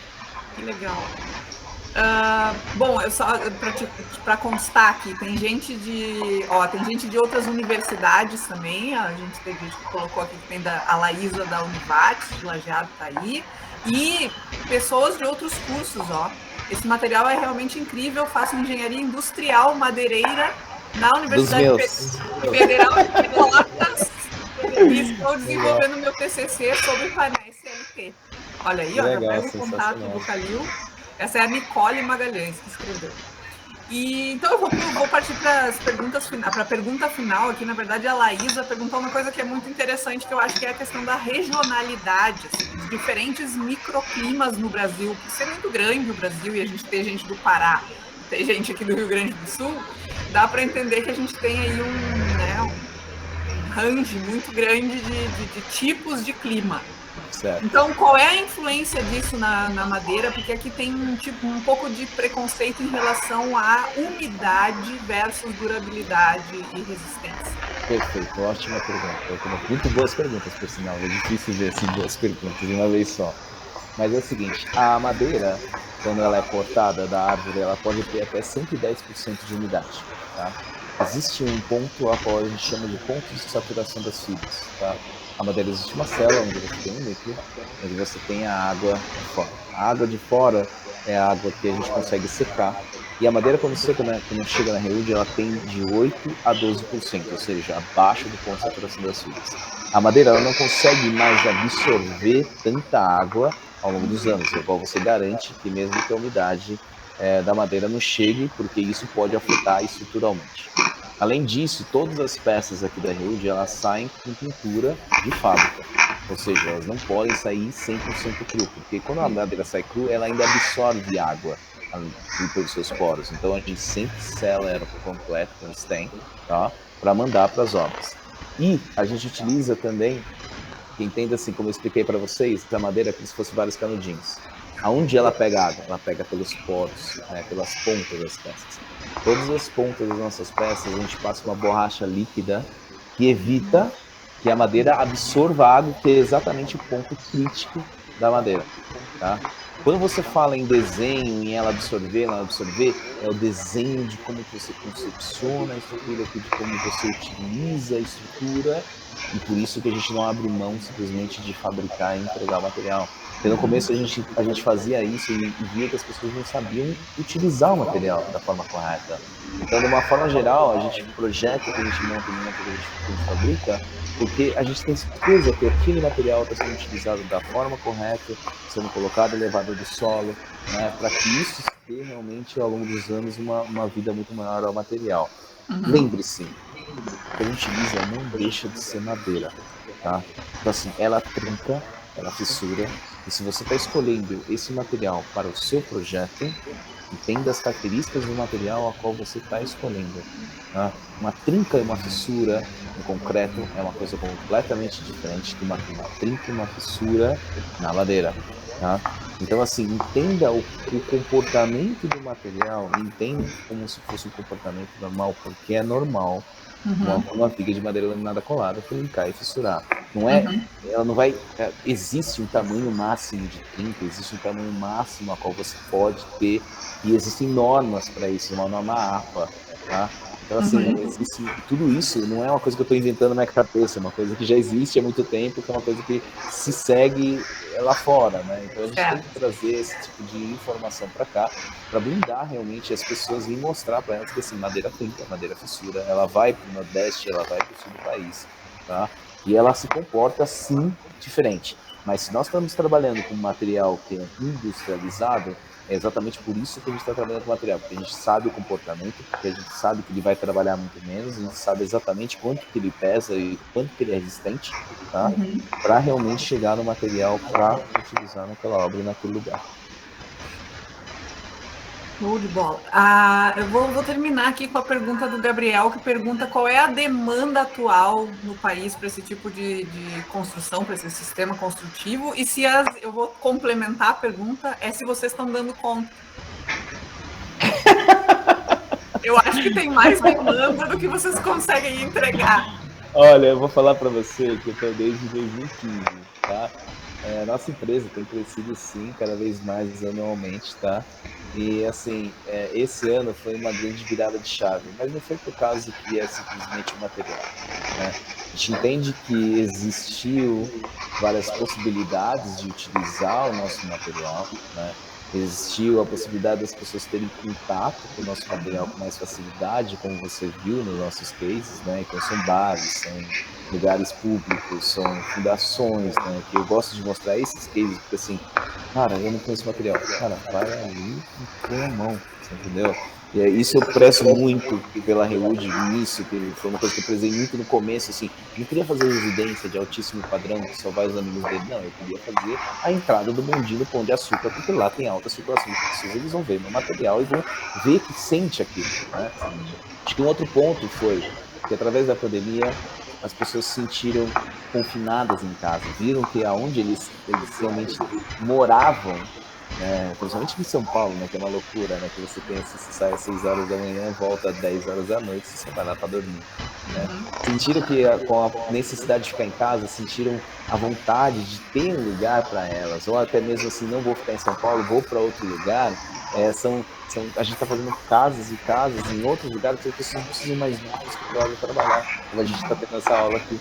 Que legal. Bom, eu só para constar aqui, tem gente de outras universidades também, a gente colocou aqui que tem a Laísa da Univates, de Lajeado tá aí, e pessoas de outros cursos, Esse material é realmente incrível. Eu faço engenharia industrial madeireira na Universidade Federal de Pelotas e estou desenvolvendo meu TCC sobre painéis CLT. Olha aí, já pega o contato do Calil. Essa é a Nicole Magalhães que escreveu. E então eu vou partir para a pergunta final aqui. Na verdade, a Laísa perguntou uma coisa que é muito interessante, que eu acho que é a questão da regionalidade, assim, dos diferentes microclimas no Brasil. Por ser muito grande o Brasil e a gente ter gente do Pará, ter gente aqui do Rio Grande do Sul, dá para entender que a gente tem aí um range muito grande de tipos de clima. Certo. Então, qual é a influência disso na madeira? Porque aqui tem um pouco de preconceito em relação à umidade versus durabilidade e resistência. Perfeito, ótima pergunta. Muito boas perguntas, por sinal. É difícil ver assim, duas perguntas de uma vez só. Mas é o seguinte, a madeira, quando ela é cortada da árvore, ela pode ter até 110% de umidade. Tá? Existe um ponto a qual a gente chama de ponto de saturação das fibras. Tá? A madeira existe uma célula onde você tem um núcleo, onde você tem a água de fora. A água de fora é a água que a gente consegue secar. E a madeira, quando seca, quando chega na REUD, ela tem de 8% a 12%, ou seja, abaixo do ponto de saturação das fibras. A madeira ela não consegue mais absorver tanta água ao longo dos anos, o qual você garante que mesmo que a umidade da madeira não chegue, porque isso pode afetar estruturalmente. Além disso, todas as peças aqui da REUD, elas saem com pintura de fábrica, ou seja, elas não podem sair 100% cru, porque quando a madeira sai cru, ela ainda absorve água pelos seus poros, então a gente sempre sela ela por completo com stem, tá? Para mandar para as obras. E a gente utiliza também, que entenda assim, como eu expliquei para vocês, a madeira é como se fosse vários canudinhos. Aonde ela pega água? Ela pega pelos poros, pelas pontas das peças. Todas as pontas das nossas peças, a gente passa uma borracha líquida que evita que a madeira absorva a água, que é exatamente o ponto crítico da madeira. Tá? Quando você fala em desenho, em ela absorver, é o desenho de como você concepciona a estrutura, de como você utiliza a estrutura, e por isso que a gente não abre mão simplesmente de fabricar e entregar o material. Porque no começo a gente fazia isso e via que as pessoas não sabiam utilizar o material da forma correta. Então, de uma forma geral, a gente projeta, que a gente monta, que a gente fabrica, porque a gente tem certeza que aquele material está sendo utilizado da forma correta, sendo colocado elevado do solo, né, para que isso dê realmente ao longo dos anos uma vida muito maior ao material. Uhum. Lembre-se, o que a gente utiliza não deixa de ser madeira, tá? Então assim, ela trinca, ela fissura, e se você está escolhendo esse material para o seu projeto, entenda as características do material a qual você está escolhendo. Tá? Uma trinca e uma fissura no concreto é uma coisa completamente diferente de uma trinca e uma fissura na madeira. Tá? Então, assim, entenda o comportamento do material, entenda como se fosse um comportamento normal, porque é normal uma viga de madeira laminada colada trincar e fissurar. Não é, ela não vai. Existe um tamanho máximo de trinca, existe um tamanho máximo a qual você pode ter, e existem normas para isso, uma norma APA, tá? Então, assim, existe, tudo isso não é uma coisa que eu estou inventando na minha cabeça, é uma coisa que já existe há muito tempo, que é uma coisa que se segue lá fora, né? Então a gente tem que trazer esse tipo de informação para cá, para blindar realmente as pessoas e mostrar para elas que assim, madeira trinca, madeira fissura, ela vai para o Nordeste, ela vai para o Sul do país, tá? E ela se comporta sim diferente. Mas se nós estamos trabalhando com material que é industrializado, é exatamente por isso que a gente está trabalhando com material, porque a gente sabe o comportamento, porque a gente sabe que ele vai trabalhar muito menos, a gente sabe exatamente quanto que ele pesa e quanto que ele é resistente, tá? Para realmente chegar no material para utilizar naquela obra e naquele lugar. Show de bola. Eu vou terminar aqui com a pergunta do Gabriel, que pergunta qual é a demanda atual no país para esse tipo de construção, para esse sistema construtivo, e se eu vou complementar a pergunta, se vocês estão dando conta. Eu acho que tem mais demanda do que vocês conseguem entregar. Olha, eu vou falar para você que eu estou desde 2015, tá? Nossa empresa tem crescido sim, cada vez mais anualmente, tá? E assim, esse ano foi uma grande virada de chave, mas não foi por causa que é simplesmente o material, né? A gente entende que existiu várias possibilidades de utilizar o nosso material, né? Existiu a possibilidade das pessoas terem contato com o nosso material com mais facilidade, como você viu nos nossos cases, né? Então são bares, são lugares públicos, são fundações, né? Que eu gosto de mostrar esses cases, porque assim, cara, eu não conheço material. Cara, vai ali e põe a mão, você entendeu? E isso eu prezo muito pela Rewood nisso, que foi uma coisa que eu prezei muito no começo, assim, não queria fazer residência de altíssimo padrão, que só vai os amigos dele, não, eu queria fazer a entrada do bondinho do Pão de Açúcar, porque lá tem alta circulação de pessoas, eles vão ver meu material e vão ver que sente aquilo, né? Acho que um outro ponto foi que através da pandemia as pessoas se sentiram confinadas em casa, viram que aonde eles realmente moravam, né, principalmente em São Paulo, né, que é uma loucura, né, que você pensa, você sai às 6 horas da manhã, volta às 10 horas da noite, você vai lá para dormir, né. Sentiram que com a necessidade de ficar em casa, sentiram a vontade de ter um lugar para elas, ou até mesmo assim, não vou ficar em São Paulo, vou para outro lugar, a gente está fazendo casas e casas em outros lugares que as pessoas não precisam mais vir para o escritório trabalhar, como a gente está tendo essa aula aqui.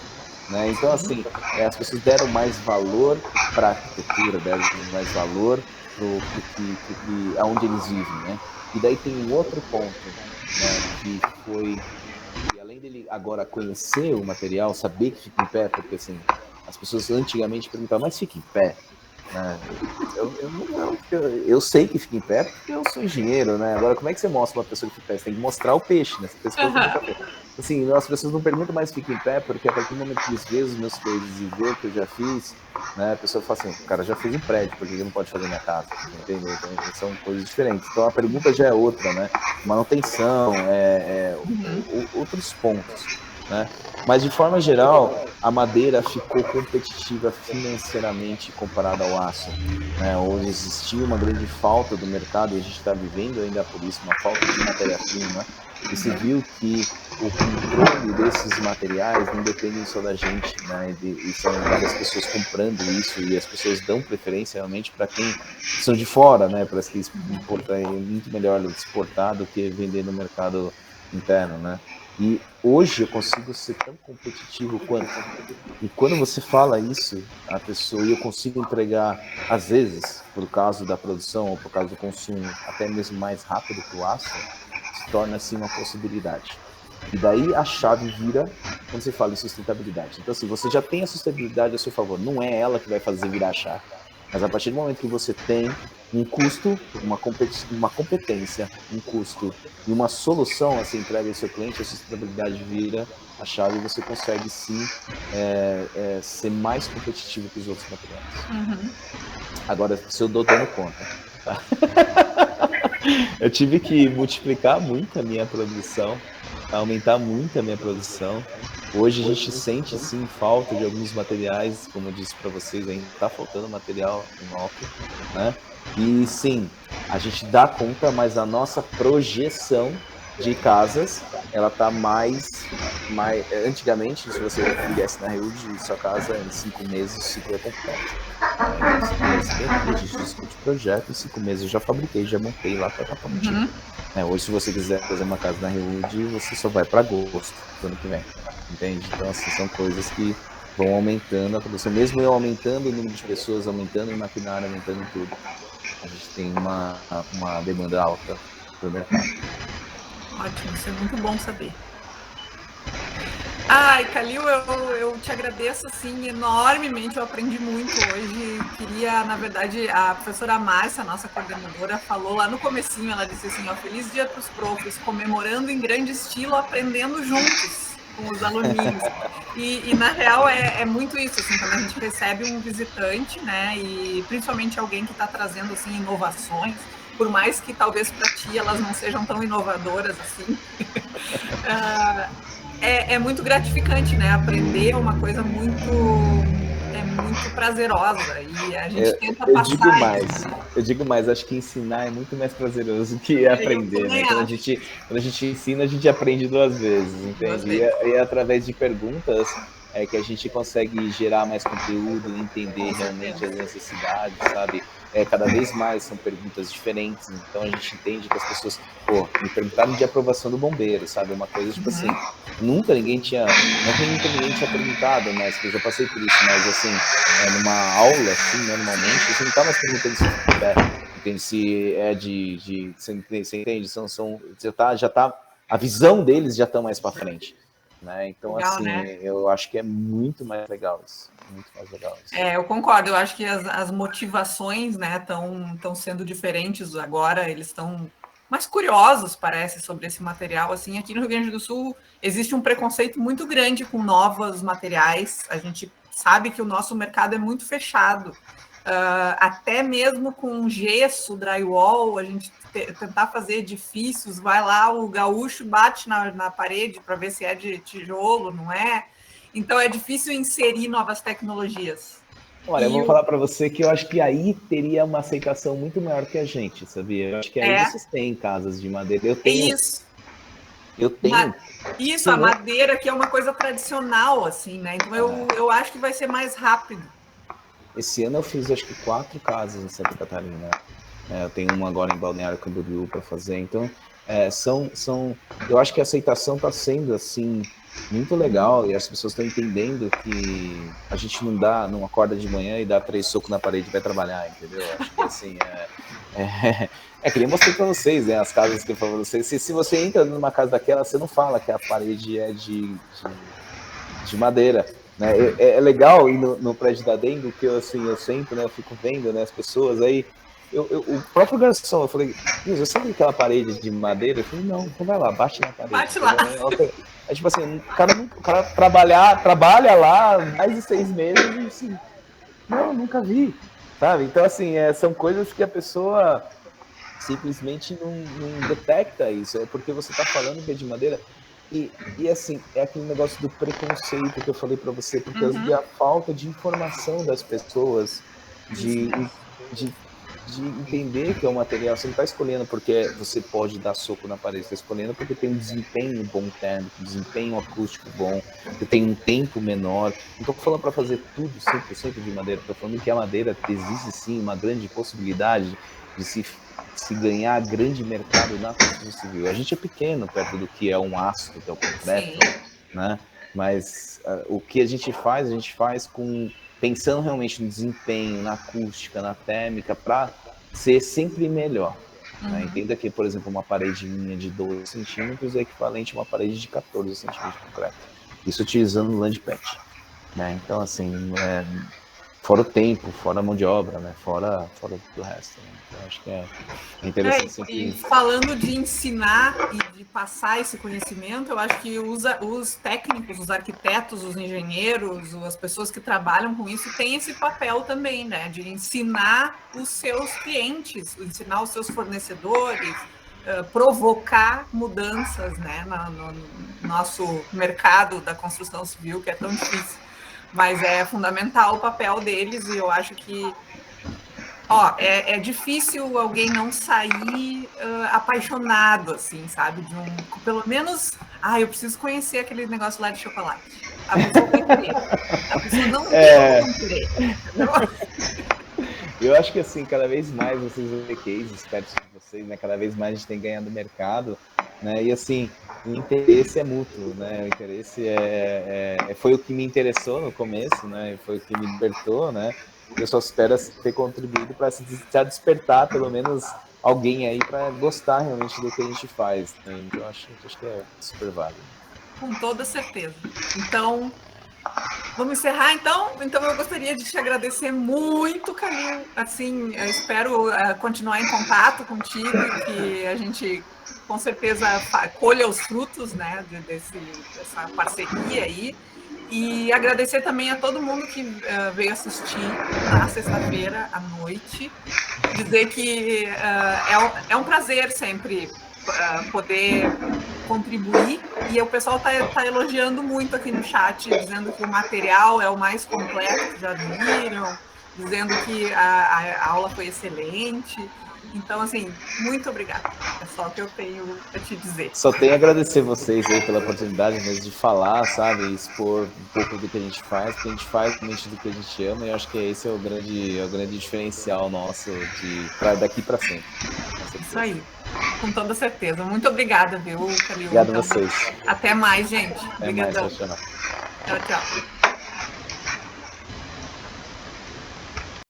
Né? Então, assim, as pessoas deram mais valor para a arquitetura, deram mais valor para aonde eles vivem, né? E daí tem um outro ponto, né, que foi que além dele agora conhecer o material, saber que fica em pé, porque assim, as pessoas antigamente perguntavam, mas fica em pé? Né? Eu sei que fica em pé porque eu sou engenheiro, né? Agora, como é que você mostra uma pessoa que fica em pé? Você tem que mostrar o peixe, né? Assim, as pessoas não perguntam mais fica em pé, porque a partir do momento que eles veem os meus cases e vê o que eu já fiz, né? A pessoa fala assim, o cara já fez um prédio, por que ele não pode fazer na minha casa? Entendeu? Então, são coisas diferentes. Então, a pergunta já é outra, né? Manutenção, outros pontos, né? Mas, de forma geral, a madeira ficou competitiva financeiramente comparada ao aço, né? Onde existia uma grande falta do mercado, e a gente está vivendo ainda por isso, uma falta de matéria-prima, e se viu que o controle desses materiais não depende só da gente, né? E são várias pessoas comprando isso, e as pessoas dão preferência realmente para quem são de fora, né? Para que é muito melhor exportar do que vender no mercado interno, né? E hoje eu consigo ser tão competitivo quanto. E quando você fala isso à pessoa, e eu consigo entregar, às vezes, por causa da produção ou por causa do consumo, até mesmo mais rápido que o aço, se torna assim uma possibilidade. E daí a chave vira quando você fala em sustentabilidade. Então, assim, você já tem a sustentabilidade a seu favor, não é ela que vai fazer virar a chave. Mas a partir do momento que você tem um custo, uma competência, um custo e uma solução a ser entregue ao seu cliente, a sustentabilidade vira a chave e você consegue sim ser mais competitivo que os outros materiais. Agora, se eu dou dando conta, tá? Eu tive que multiplicar muito a minha produção, aumentar muito a minha produção. Hoje a gente sente sim falta de alguns materiais, como eu disse para vocês, ainda está faltando material inocuo, né? E sim, a gente dá conta, mas a nossa projeção de casas, ela tá mais antigamente, se você viesse na Reúd, sua casa em 5 meses, o ciclo é completo. Então, você vem aqui, a gente discute o projeto, em 5 meses eu já fabriquei, já montei lá, tá prontinho. Hoje, se você quiser fazer uma casa na Reúd, você só vai para agosto do ano que vem, entende? Então, assim, são coisas que vão aumentando a produção, mesmo eu aumentando o número de pessoas, aumentando o maquinário, aumentando tudo, a gente tem uma demanda alta do mercado. Ótimo, isso é muito bom saber. Ai, Calil, eu te agradeço assim enormemente, eu aprendi muito hoje. Queria, na verdade, a professora Márcia, nossa coordenadora, falou lá no comecinho, ela disse assim, ó, feliz dia para os profs, comemorando em grande estilo, aprendendo juntos com os aluninhos. E na real é muito isso, assim, quando a gente recebe um visitante, né, e principalmente alguém que está trazendo assim inovações, por mais que talvez para ti elas não sejam tão inovadoras assim. É muito gratificante, né? Aprender é uma coisa muito prazerosa e a gente tenta passar isso. Eu digo mais, acho que ensinar é muito mais prazeroso que aprender, né? Quando a gente ensina, a gente aprende 2 vezes, entende? E é através de perguntas que a gente consegue gerar mais conteúdo, entender realmente as necessidades, sabe? Cada vez mais são perguntas diferentes, então a gente entende que as pessoas, me perguntaram de aprovação do bombeiro, sabe? Uma coisa tipo assim, nunca ninguém tinha perguntado, né? Eu já passei por isso, mas assim, numa aula, assim, né, normalmente, você não tá mais perguntando se entende? Se é você entende? Já tá, a visão deles já tá mais para frente, né? Então, legal, assim, né? Eu acho que é muito mais legal isso. Muito mais legal isso. Eu concordo. Eu acho que as motivações, né, estão sendo diferentes agora. Eles estão mais curiosos, parece, sobre esse material. Assim, aqui no Rio Grande do Sul existe um preconceito muito grande com novos materiais. A gente sabe que o nosso mercado é muito fechado. Até mesmo com gesso, drywall, a gente tentar fazer edifícios, vai lá, o gaúcho bate na parede para ver se é de tijolo, não é? Então é difícil inserir novas tecnologias. Olha, eu vou falar para você que eu acho que aí teria uma aceitação muito maior que a gente, sabia? Eu acho que aí vocês têm casas de madeira. Eu tenho. Isso. Eu tenho. Isso, a madeira que é uma coisa tradicional, assim, né? Então eu acho que vai ser mais rápido. Esse ano eu fiz acho que 4 casas em Santa Catarina. Eu tenho uma agora em Balneário Camboriú para fazer. Então, eu acho que a aceitação está sendo assim muito legal e as pessoas estão entendendo que a gente não acorda de manhã e dá 3 socos na parede e vai trabalhar, entendeu? Acho que assim que nem mostrei para vocês, né? As casas que eu falei para vocês. Se você entra numa casa daquela, você não fala que a parede é de madeira. Né? É legal ir no prédio da Dengo, que eu sempre, né, eu fico vendo, né, as pessoas, aí o próprio garçom, eu falei, você sabe aquela parede de madeira? Eu falei, não, então vai lá, bate na parede. Bate lá. É tipo assim, o cara trabalha lá mais de 6 meses e assim, não, nunca vi, sabe? Então, assim, são coisas que a pessoa simplesmente não detecta isso, é porque você está falando que é de madeira. E assim, é aquele negócio do preconceito que eu falei para você, por causa da falta de informação das pessoas, de entender que é um material. Você não está escolhendo porque você pode dar soco na parede, você está escolhendo porque tem um desempenho bom térmico, desempenho acústico bom, que tem um tempo menor. Não estou falando para fazer tudo 100% de madeira, estou falando que a madeira existe sim uma grande possibilidade de se ganhar grande mercado na construção civil. A gente é pequeno perto do que é um aço, que é o concreto, né? Mas o que a gente faz pensando realmente no desempenho, na acústica, na térmica, para ser sempre melhor. Né? Entenda que, por exemplo, uma parede minha de 12 centímetros é equivalente a uma parede de 14 centímetros de concreto. Isso utilizando land patch. Né? Então, assim, Fora o tempo, fora a mão de obra, né? Fora do resto. Né? Então, acho que é interessante sempre... E falando de ensinar e de passar esse conhecimento, eu acho que os técnicos, os arquitetos, os engenheiros, as pessoas que trabalham com isso têm esse papel também, né? De ensinar os seus clientes, ensinar os seus fornecedores, provocar mudanças, né? No nosso mercado da construção civil, que é tão difícil. Mas é fundamental o papel deles e eu acho que é difícil alguém não sair apaixonado, assim, sabe? Pelo menos, eu preciso conhecer aquele negócio lá de chocolate. A pessoa vai querer. A pessoa não tem como querer. Eu acho que, assim, cada vez mais vocês vão ver cases perto de vocês, né? Cada vez mais a gente tem ganhando mercado, né? E, assim, o interesse é mútuo, né? O interesse foi o que me interessou no começo, né? Foi o que me libertou, né? Eu só espero ter contribuído para despertar, pelo menos, alguém aí para gostar realmente do que a gente faz. Né? Então, acho que é super válido. Com toda certeza. Então, vamos encerrar, então? Então, eu gostaria de te agradecer muito, Calil. Assim, eu espero continuar em contato contigo e que a gente, com certeza, colha os frutos, né, dessa parceria aí. E agradecer também a todo mundo que veio assistir na sexta-feira à noite. Dizer que é um prazer sempre poder contribuir, e o pessoal está elogiando muito aqui no chat, dizendo que o material é o mais completo que já viram, dizendo que a aula foi excelente. Então, assim, muito obrigada. É só o que eu tenho a te dizer. Só tenho a agradecer vocês aí pela oportunidade mesmo de falar, sabe, expor um pouco do que a gente faz, porque a gente faz realmente do que a gente ama, e eu acho que esse é o grande diferencial nosso daqui para frente. Isso aí, com toda certeza. Muito obrigada, viu, Calil? Obrigado a vocês. Até mais, gente. Até mais, tchau, tchau. Tchau, tchau.